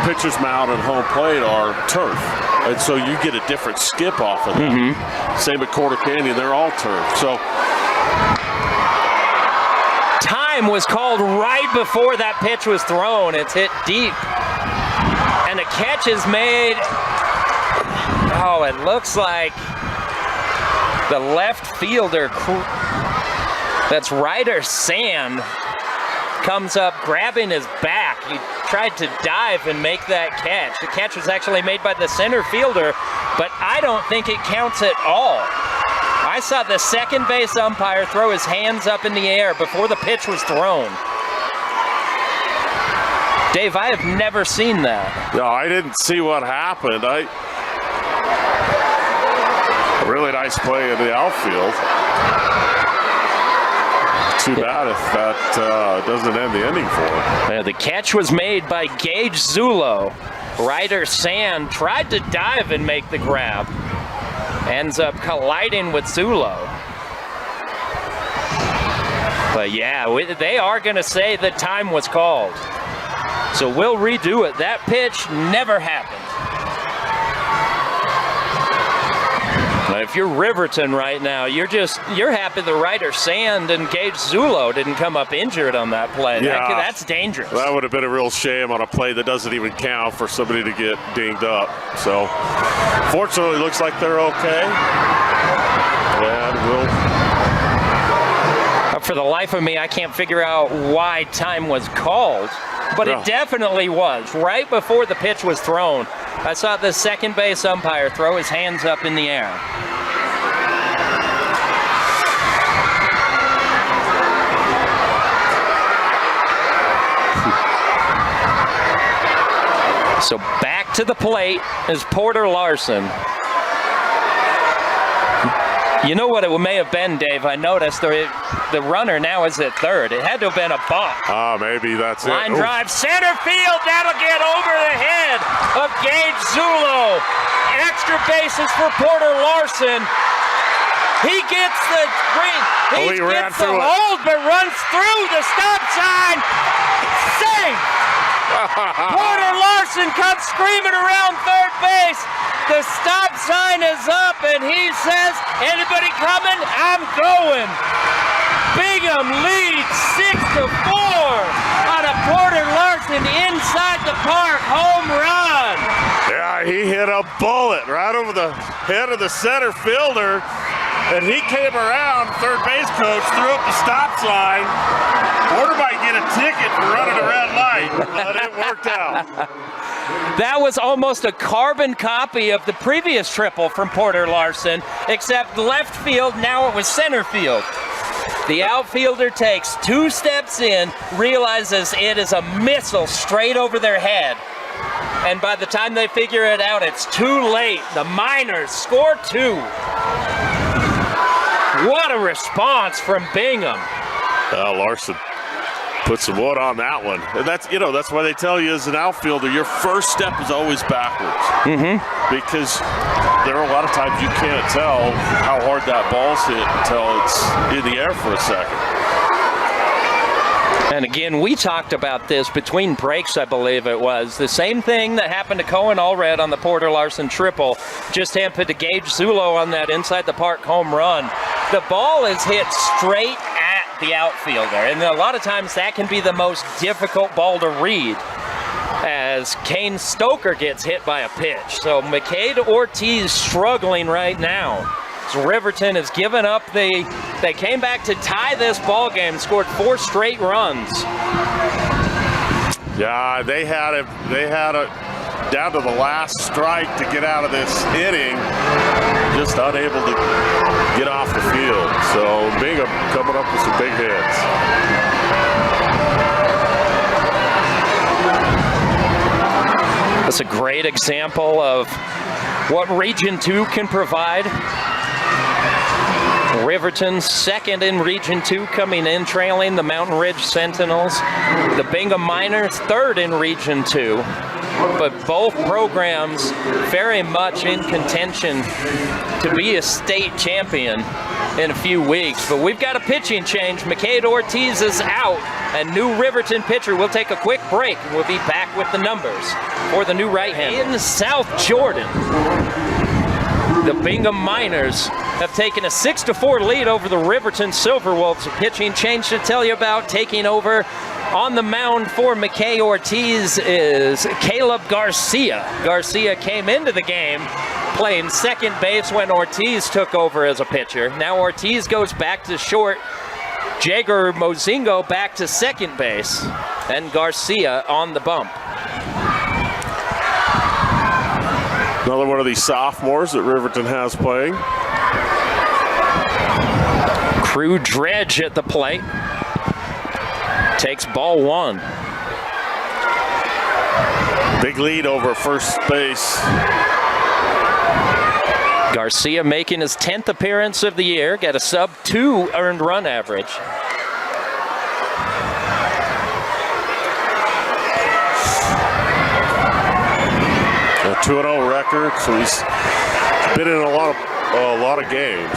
pitcher's mound and home plate are turf. And so you get a different skip off of them. Mm-hmm. Same at Quarter Canyon, they're all turf. So time was called right before that pitch was thrown. It's hit deep. And a catch is made. Oh, it looks like the left fielder, that's Ryder Sand, comes up grabbing his back. He tried to dive and make that catch. The catch was actually made by the center fielder, but I don't think it counts at all. I saw the second base umpire throw his hands up in the air before the pitch was thrown. Dave, I have never seen that. No, I didn't see what happened. A really nice play in the outfield. Too bad if that doesn't end the inning for him. Yeah, the catch was made by Gage Zulo. Ryder Sand tried to dive and make the grab. Ends up colliding with Zulo. But yeah, they are going to say the time was called. So we'll redo it. That pitch never happened. If you're Riverton right now, you're happy the Ryder Sand and Gage Zulo didn't come up injured on that play. Yeah, that's dangerous. That would have been a real shame on a play that doesn't even count for somebody to get dinged up. So, fortunately, it looks like they're okay. And for the life of me, I can't figure out why time was called, but it definitely was. Right before the pitch was thrown, I saw the second base umpire throw his hands up in the air. So back to the plate is Porter Larson. You know what it may have been, Dave? I noticed the runner now is at third. It had to have been a bump. Maybe that's it. Line drive, center field. That'll get over the head of Gage Zulo. Extra bases for Porter Larson. He gets the green. He gets the hold, but runs through the stop sign. Save! Porter Larson comes screaming around third base. The stop sign is up, and he says, "Anybody coming? I'm going." Bingham leads 6-4 on a Porter Larson inside the park home run. Yeah, he hit a bullet right over the head of the center fielder, and he came around. Third base coach threw up the stop sign. Porter might get a ticket for running a red light, but it worked out. That was almost a carbon copy of the previous triple from Porter Larson, except left field, now it was center field. The outfielder takes 2 steps in, realizes it is a missile straight over their head. And by the time they figure it out, it's too late. The Miners score 2. What a response from Bingham. Larson put some wood on that one. And that's why they tell you as an outfielder, your first step is always backwards. Because there are a lot of times you can't tell how hard that ball's hit until it's in the air for a second. And again, we talked about this between breaks, I believe it was. The same thing that happened to Cohen Allred on the Porter Larson triple just happened to Gage Zulo on that inside the park home run. The ball is hit straight at the outfielder, and a lot of times that can be the most difficult ball to read, as Kane Stoker gets hit by a pitch. So McCade Ortiz struggling right now. So Riverton has given up they came back to tie this ball game, scored 4 straight runs. Yeah, they had it down to the last strike to get out of this inning, just unable to get off the field. So Bingham coming up with some big hits. That's a great example of what Region 2 can provide. Riverton second in Region 2, coming in trailing the Mountain Ridge Sentinels. The Bingham Miners third in Region 2. But both programs very much in contention to be a state champion in a few weeks. But we've got a pitching change. McCade Ortiz is out, and new Riverton pitcher. We'll take a quick break, and we'll be back with the numbers for the new right-hander. In South Jordan, the Bingham Miners have taken a 6-4 lead over the Riverton Silverwolves. A pitching change to tell you about. Taking over on the mound for McKay Ortiz is Caleb Garcia. Garcia came into the game playing second base when Ortiz took over as a pitcher. Now Ortiz goes back to short. Jager Mozingo back to second base. And Garcia on the bump. Another one of these sophomores that Riverton has playing. Crew Dredge at the plate. Takes ball 1. Big lead over first base. Garcia making his 10th appearance of the year. Got a sub-2 earned run average. A 2-0 record, so he's been in a lot of games.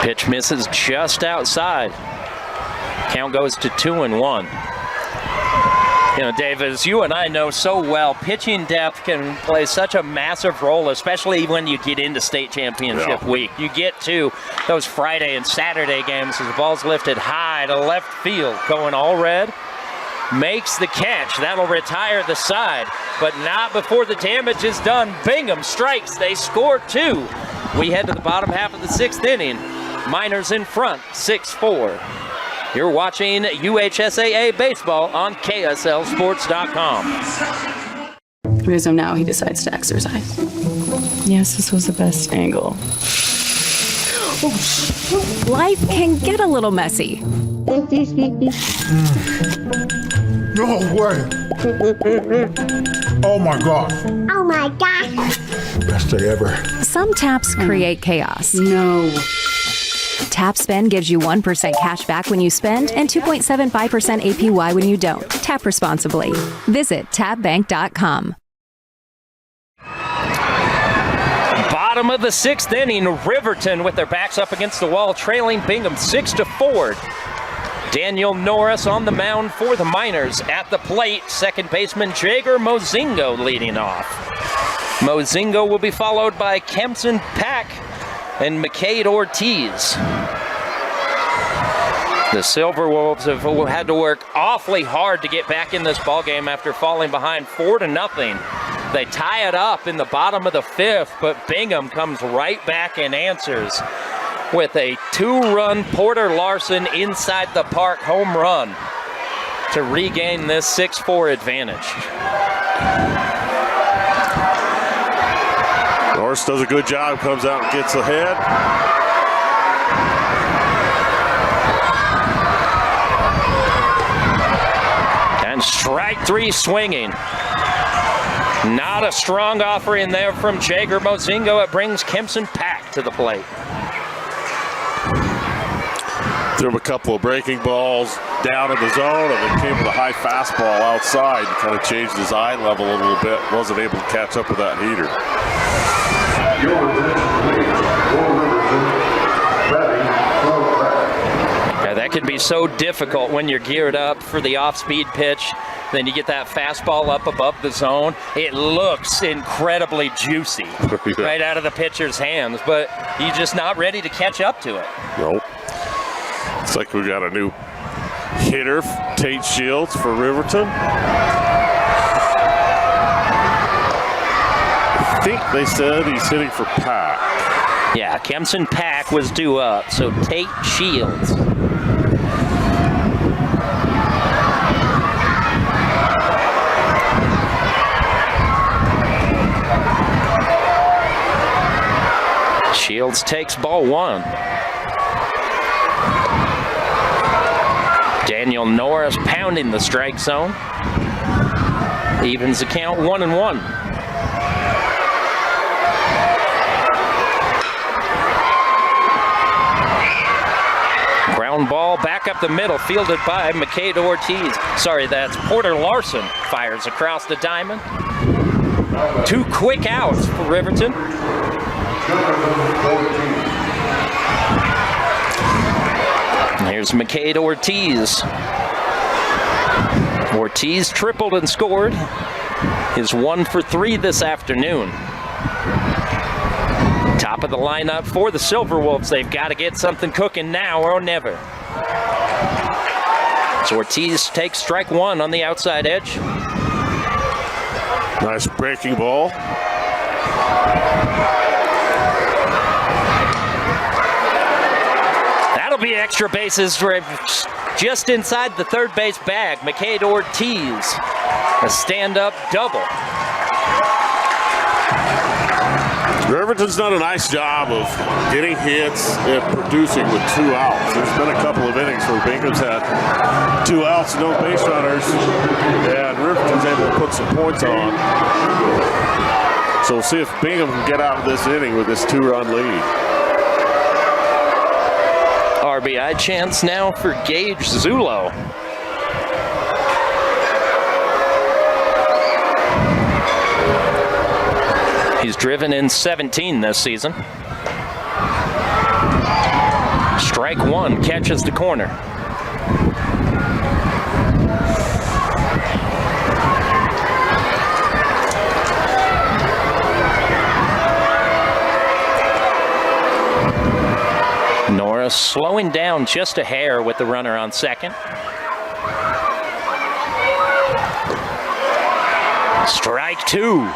Pitch misses just outside. Count goes to 2-1. You know, Dave, as you and I know so well, pitching depth can play such a massive role, especially when you get into state championship week. You get to those Friday and Saturday games as the ball's lifted high to left field. Going all red, makes the catch. That'll retire the side, but not before the damage is done. Bingham strikes. They score 2. We head to the bottom half of the 6th inning. Miners in front, 6-4. You're watching UHSAA Baseball on KSLSports.com. Because now he decides to exercise. Yes, this was the best angle. Life can get a little messy. No way. Oh my God. Oh my gosh. Best day ever. Some taps create chaos. No. Tap Spend gives you 1% cash back when you spend and 2.75% APY when you don't. Tap responsibly. Visit tapbank.com. Bottom of the 6th inning, Riverton with their backs up against the wall, trailing Bingham 6-4. Daniel Norris on the mound for the Miners. At the plate, second baseman Jager Mozingo leading off. Mozingo will be followed by Kempson Pack and McCade Ortiz. The Silverwolves have had to work awfully hard to get back in this ballgame after falling behind 4-0. They tie it up in the bottom of the 5th, but Bingham comes right back and answers with a 2-run Porter Larson inside the park home run to regain this 6-4 advantage. Norris does a good job, comes out and gets ahead. And strike 3 swinging. Not a strong offering there from Jager Mozingo. It brings Kempson Pack to the plate. Threw him a couple of breaking balls down in the zone, and then came with a high fastball outside and kind of changed his eye level a little bit. Wasn't able to catch up with that heater. Yeah, that can be so difficult when you're geared up for the off-speed pitch. Then you get that fastball up above the zone. It looks incredibly juicy right out of the pitcher's hands, but you're just not ready to catch up to it. Nope. Looks like we got a new hitter, Tate Shields for Riverton. I think they said he's hitting for Pack. Yeah, Kempson Pack was due up, so Tate Shields. Shields takes ball 1. Daniel Norris pounding the strike zone. Evens the count 1-1. Ground ball back up the middle, fielded by McCade Ortiz. Sorry, that's Porter Larson. Fires across the diamond. 2 quick outs for Riverton. Here's McCade Ortiz. Ortiz tripled and scored. Is 1 for 3 this afternoon. Top of the lineup for the Silverwolves. They've got to get something cooking now or never. So Ortiz takes strike 1 on the outside edge. Nice breaking ball. That'll be extra bases for just inside the third base bag. McCade Ortiz, a stand-up double. Riverton's done a nice job of getting hits and producing with 2 outs. There's been a couple of innings where Bingham's had 2 outs, no base runners, and Riverton's able to put some points on. So we'll see if Bingham can get out of this inning with this 2-run lead. RBI chance now for Gage Zulo. He's driven in 17 this season. Strike 1, catches the corner. Norris slowing down just a hair with the runner on second. Strike 2.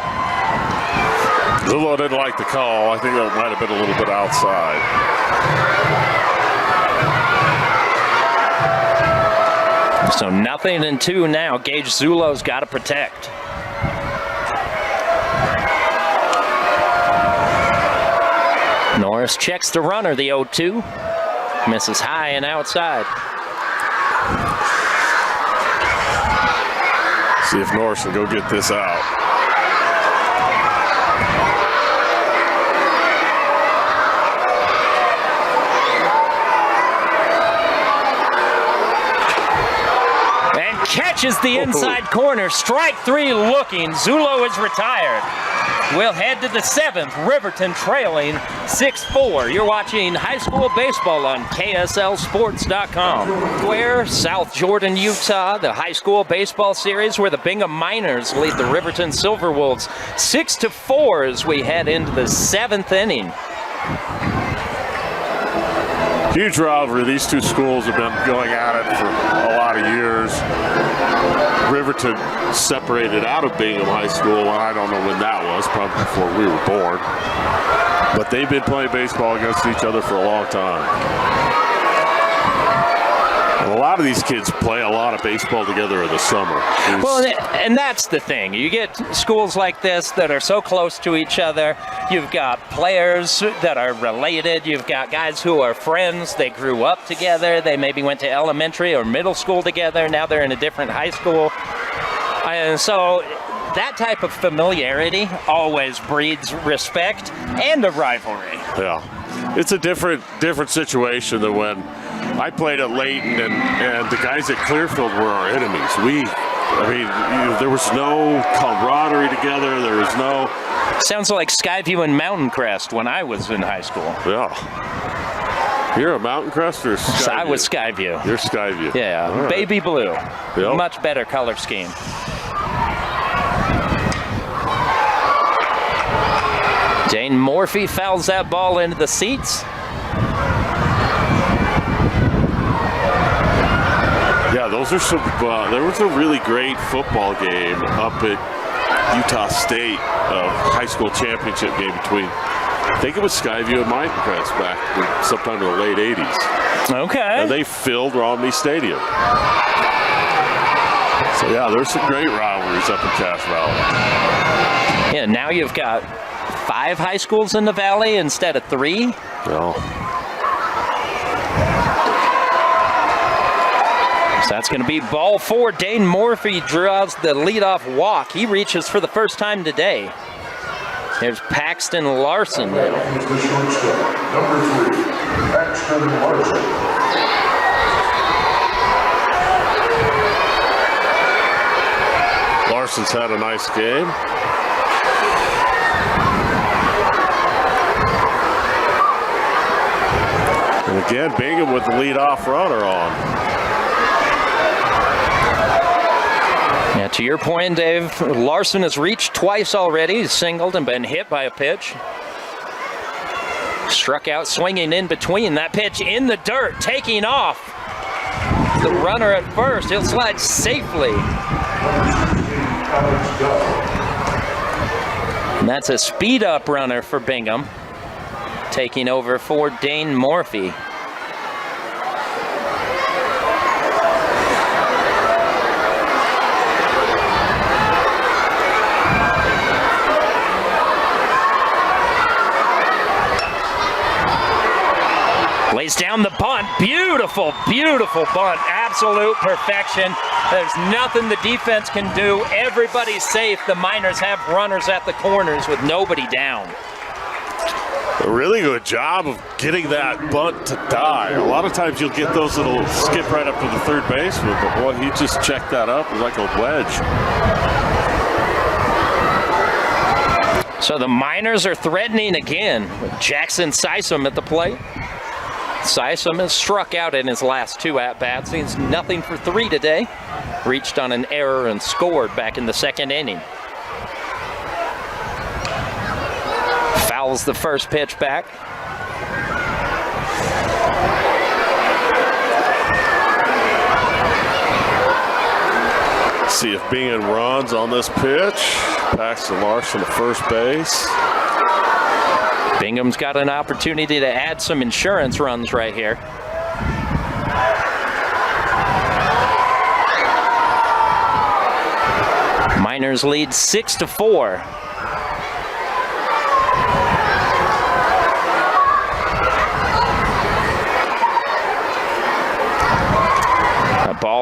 Zulo didn't like the call. I think that might have been a little bit outside. So 0-2 now. Gage Zulo's got to protect. Norris Norris checks the runner, the 0-2. Misses high and outside. See if Norris can go get this out. And catches the inside corner. Strike 3 looking. Zulo is retired. We'll head to the 7th. Riverton trailing 6-4. You're watching high school baseball on KSLSports.com. Where South Jordan, Utah, the high school baseball series where the Bingham Miners lead the Riverton Silverwolves 6-4 as we head into the 7th inning. Huge rivalry. These two schools have been going at it for a lot of years. Riverton separated out of Bingham High School, and I don't know when that was, probably before we were born. But they've been playing baseball against each other for a long time. And a lot of these kids play a lot of baseball together in the summer. Well, and that's the thing. You get schools like this that are so close to each other. You've got players that are related. You've got guys who are friends. They grew up together. They maybe went to elementary or middle school together. Now they're in a different high school. And so that type of familiarity always breeds respect and a rivalry. Yeah. It's a different situation than when I played at Layton and the guys at Clearfield were our enemies. There was no camaraderie together. There was no... Sounds like Skyview and Mountain Crest when I was in high school. Yeah. You're a Mountain Crest or Skyview? I was Skyview. You're Skyview. Yeah, right. Baby blue. Yep. Much better color scheme. Dane Morphy fouls that ball into the seats. Yeah, those are some. There was a really great football game up at Utah State, high school championship game between, I think it was Skyview and Mountain Crest back sometime in the late 80s. Okay. And they filled Romney Stadium. So yeah, there's some great rivalries up in Cache Valley. Yeah, now you've got 5 high schools in the valley instead of 3. No. So that's going to be ball 4. Dane Morphy draws the leadoff walk. He reaches for the first time today. There's Paxton Larson. Number 3, Paxton Larson. Larson's had a nice game. And again, Bingham with the leadoff runner on. Yeah, to your point, Dave, Larson has reached twice already. He's singled and been hit by a pitch. Struck out swinging in between. That pitch in the dirt, taking off. The runner at first. He'll slide safely. And that's a speed-up runner for Bingham. Taking over for Dane Morphy. Lays down the bunt. Beautiful, beautiful bunt. Absolute perfection. There's nothing the defense can do. Everybody's safe. The Miners have runners at the corners with nobody down. A really good job of getting that bunt to die. A lot of times you'll get those that'll skip right up to the third baseman, but boy, he just checked that up like a wedge. So the Miners are threatening again with Jackson Sysom at the plate. Sysom has struck out in his last 2 at-bats. He's nothing for 3 today. Reached on an error and scored back in the 2nd inning. Fouls the first pitch back. See if Bingham runs on this pitch. Paxton Larson to first base. Bingham's got an opportunity to add some insurance runs right here. Miners lead 6-4.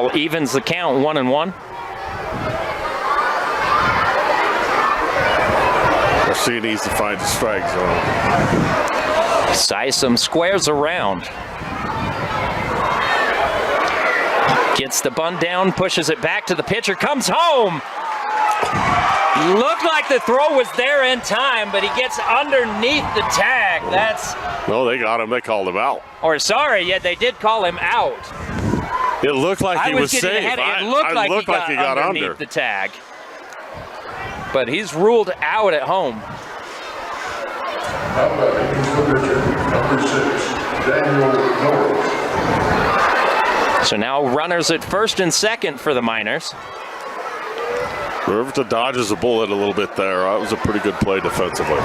Ball evens the count, 1-1. Garcia needs to find the strike zone. Sysom squares around. Gets the bunt down, pushes it back to the pitcher, comes home. Looked like the throw was there in time, but he gets underneath the tag. No, they got him. They called him out. Yeah, they did call him out. It looked like he was safe. It looked like he got underneath the tag. But he's ruled out at home. Now batting is the pitcher, number 6, Daniel Norris. So now runners at first and second for the Miners. Riverton dodges a bullet a little bit there. That was a pretty good play defensively.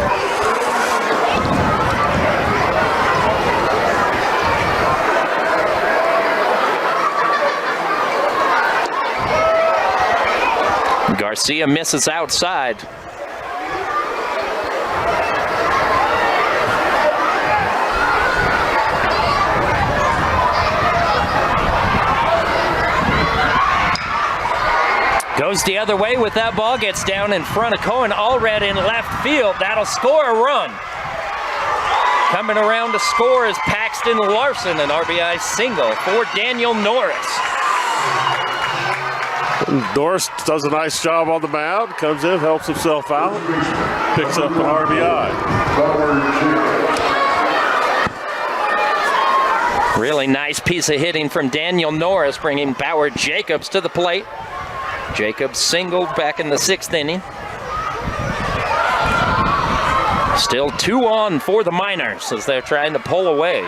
Garcia misses outside. Goes the other way with that ball, gets down in front of Cohen, Allred in left field. That'll score a run. Coming around to score is Paxton Larson, an RBI single for Daniel Norris. Norris does a nice job on the mound, comes in, helps himself out, picks up an RBI. Really nice piece of hitting from Daniel Norris, bringing Bauer Jacobs to the plate. Jacobs singled back in the 6th inning. Still 2 on for the Miners as they're trying to pull away.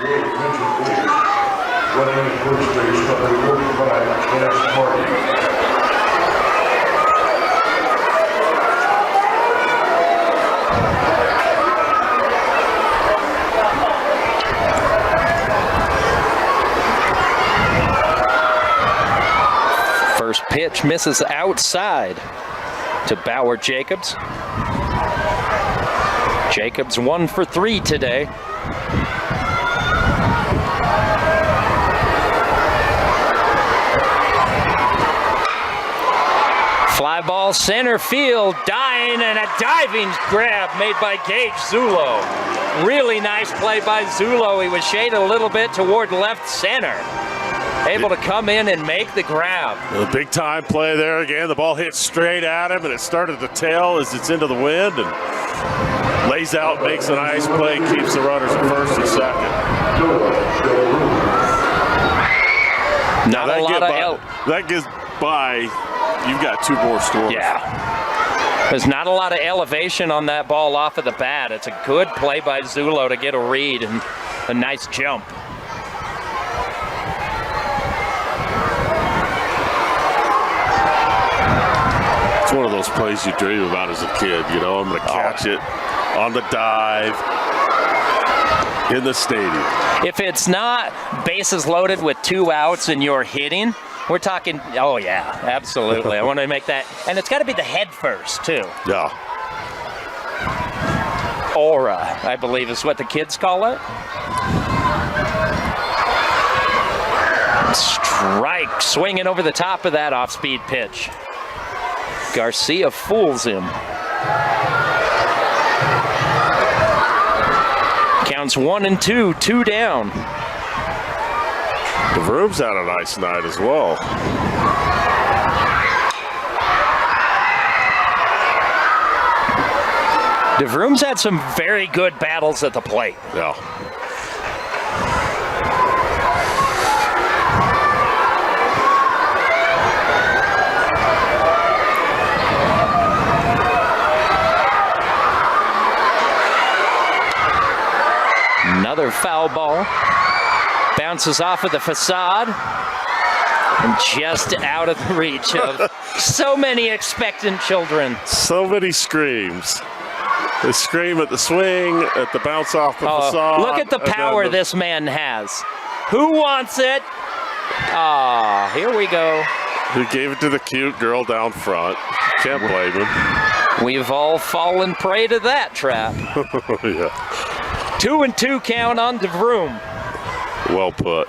First pitch misses outside to Bauer Jacobs. Jacobs 1 for 3 today. Fly ball center field, dying, and a diving grab made by Gage Zulo. Really nice play by Zulo. He was shaded a little bit toward left center. Able to come in and make the grab. A big time play there again. The ball hits straight at him, and it started to tail as it's into the wind, and lays out, makes a nice play, keeps the runners at first and second. Not a lot of that gets by. You've got 2 more scores. Yeah. There's not a lot of elevation on that ball off of the bat. It's a good play by Zulo to get a read and a nice jump. It's one of those plays you dream about as a kid, you know. I'm going to catch it on the dive in the stadium. If it's not bases loaded with 2 outs and you're hitting, we're talking, oh yeah, absolutely. I want to make that, and it's got to be the head first too. Yeah. Aura, I believe is what the kids call it. Strike, swinging over the top of that off-speed pitch. Garcia fools him. Counts 1-2, 2 down. DeVroom's had a nice night as well. DeVroom's had some very good battles at the plate. Yeah. Another foul ball. Bounces off of the facade and just out of the reach of so many expectant children. So many screams. They scream at the swing, at the bounce off the facade. Look at the power this man has. Who wants it? Ah, here we go. He gave it to the cute girl down front. Can't blame him. We've all fallen prey to that trap. Yeah. 2-2 count on DeVroom. Well put.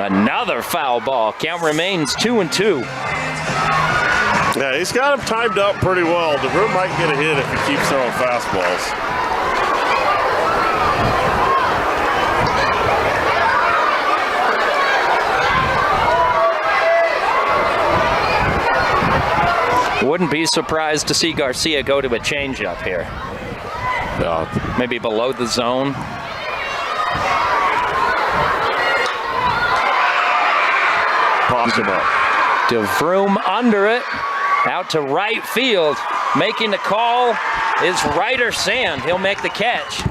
Another foul ball. Count remains 2-2. Yeah, he's got him timed up pretty well. DeVrew might get a hit if he keeps throwing fastballs. Wouldn't be surprised to see Garcia go to a changeup here. Maybe below the zone. Pops him up. DeVroom under it, out to right field. Making the call is Ryder Sand. He'll make the catch.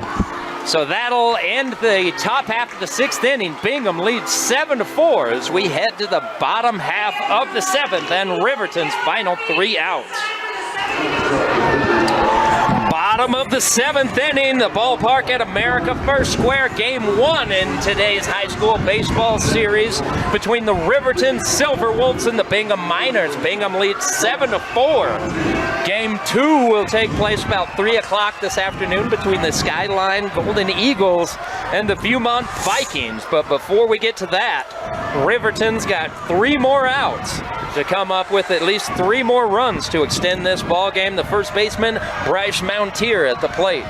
So that'll end the top half of the 6th inning. Bingham leads 7-4 as we head to the bottom half of the 7th and Riverton's final 3 outs. Bottom of the 7th inning, the ballpark at America First Square. Game 1 in today's high school baseball series between the Riverton Silverwolves and the Bingham Miners. Bingham leads 7-4. Game 2 will take place about 3 o'clock this afternoon between the Skyline Golden Eagles and the Viewmont Vikings. But before we get to that, Riverton's got 3 more outs to come up with at least 3 more runs to extend this ball game. The first baseman, Bryce Mountier, at the plate.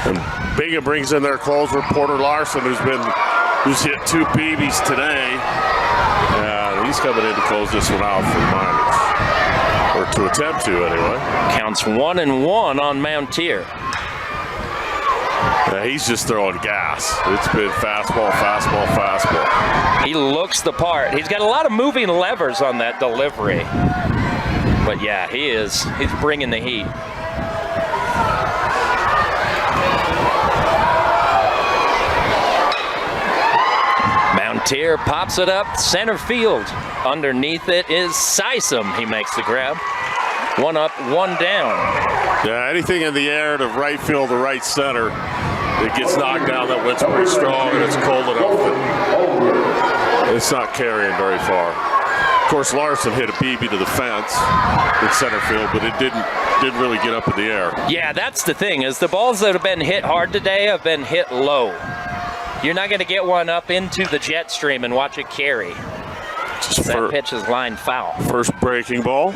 And Bingham brings in their closer, Porter Larson, who's hit 2 BBs today. He's coming in to close this one out for the Miners, or to attempt to anyway. Counts 1-1 on Mountier. Yeah, he's just throwing gas. It's been fastball, fastball, fastball. He looks the part. He's got a lot of moving levers on that delivery. But yeah, he's bringing the heat. Mountier pops it up center field. Underneath it is Sysom. He makes the grab. 1 up, 1 down. Yeah, anything in the air to right field or right center, it gets knocked down. That wind's pretty strong and it's cold enough that it's not carrying very far. Of course, Larson hit a BB to the fence in center field, but it didn't really get up in the air. Yeah, that's the thing, is the balls that have been hit hard today have been hit low. You're not going to get one up into the jet stream and watch it carry. That pitch is line foul. First breaking ball.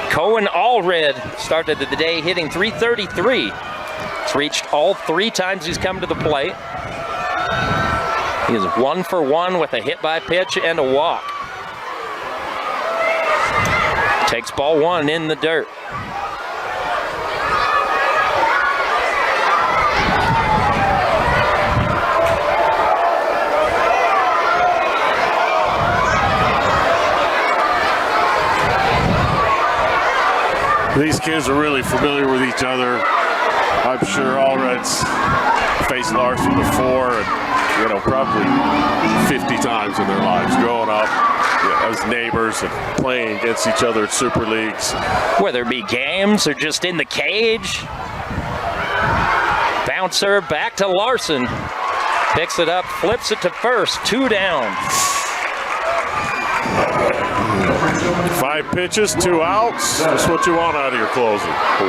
Cohen Allred started the day hitting .333. He's reached all 3 times he's come to the plate. He is 1 for 1 with a hit by pitch and a walk. Takes ball 1 in the dirt. These kids are really familiar with each other. I'm sure Allred's faced Larson before, and probably 50 times in their lives growing up as neighbors and playing against each other at Super Leagues. Whether it be games or just in the cage. Bouncer back to Larson. Picks it up, flips it to first, 2 down. 5 pitches, 2 outs. That's what you want out of your closer.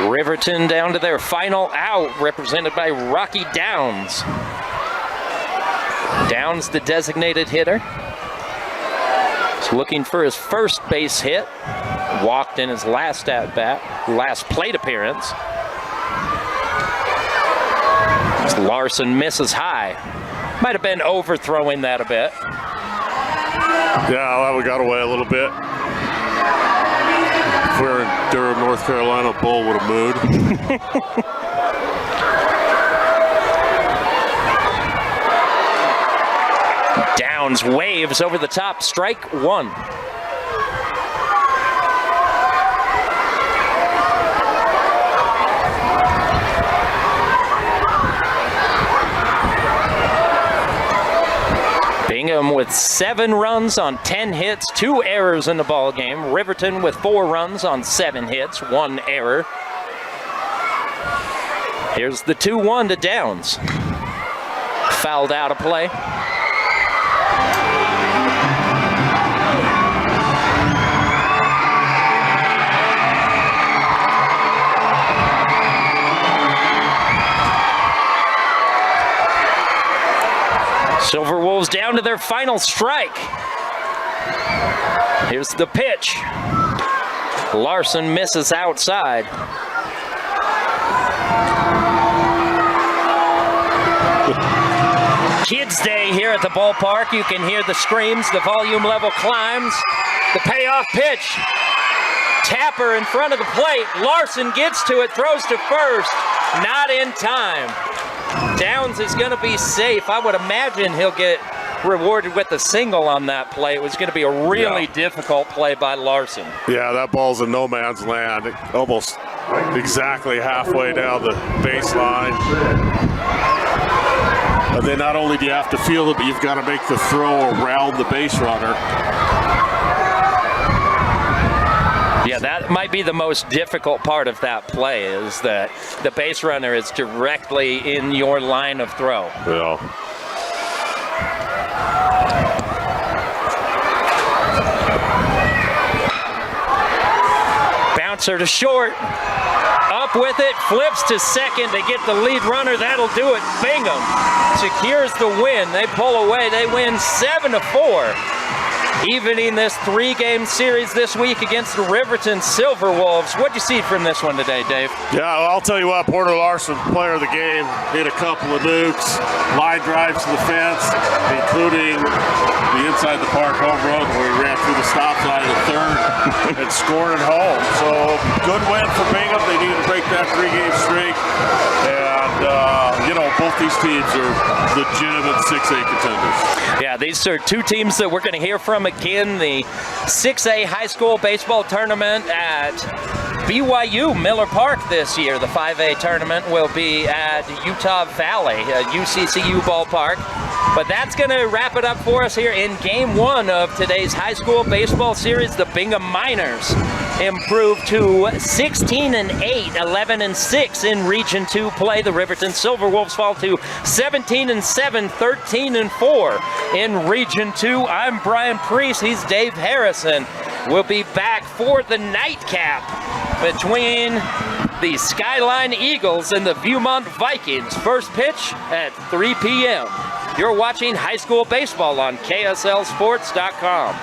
Riverton down to their final out, represented by Rocky Downs. Downs, the designated hitter. He's looking for his first base hit. Walked in his last at-bat, last plate appearance. Larson misses high. Might have been overthrowing that a bit. Yeah, that one got away a little bit. If we were in Durham, North Carolina, Bull would have mooed. Downs waves over the top, strike 1. Bingham with 7 runs on 10 hits, 2 errors in the ball game. Riverton with 4 runs on 7 hits, 1 error. Here's the 2-1 to Downs. Fouled out of play. Silverwolves Silverwolves down to their final strike. Here's the pitch. Larson misses outside. Kids Day here at the ballpark. You can hear the screams, the volume level climbs. The payoff pitch. Tapper in front of the plate. Larson gets to it, throws to first. Not in time. Downs is going to be safe. I would imagine he'll get rewarded with a single on that play. It was going to be a really difficult play by Larson. Yeah, that ball's in no man's land, almost exactly halfway down the baseline. And then not only do you have to field it, but you've got to make the throw around the base runner. Yeah, that might be the most difficult part of that play, is that the base runner is directly in your line of throw. Yeah. Bouncer to short. Up with it, flips to second. They get the lead runner. That'll do it. Bingham secures the win. They pull away. They win 7-4. Evening this 3-game series this week against the Riverton Silverwolves. What'd you see from this one today, Dave? Yeah, well, I'll tell you what, Porter Larson, player of the game, hit a couple of nukes, line drives to the fence, including the inside the park home run where he ran through the stop sign in the third and scored at home. So good win for Bingham. They need to break that 3-game streak. And, you know, both these teams are legitimate 6A contenders. Yeah, these are two teams that we're going to hear from again. The 6A high school baseball tournament at BYU Miller Park this year. The 5A tournament will be at Utah Valley, UCCU ballpark. But that's going to wrap it up for us here in Game 1 of today's high school baseball series. The Bingham Miners improved to 16-8, 11-6 in Region 2 play. The Riverton Silverwolves fall to 17-7, 13-4 in Region 2. I'm Brian Priest. He's Dave Harrison. We'll be back for the nightcap between the Skyline Eagles and the Viewmont Vikings. First pitch at 3 p.m. You're watching high school baseball on KSLSports.com.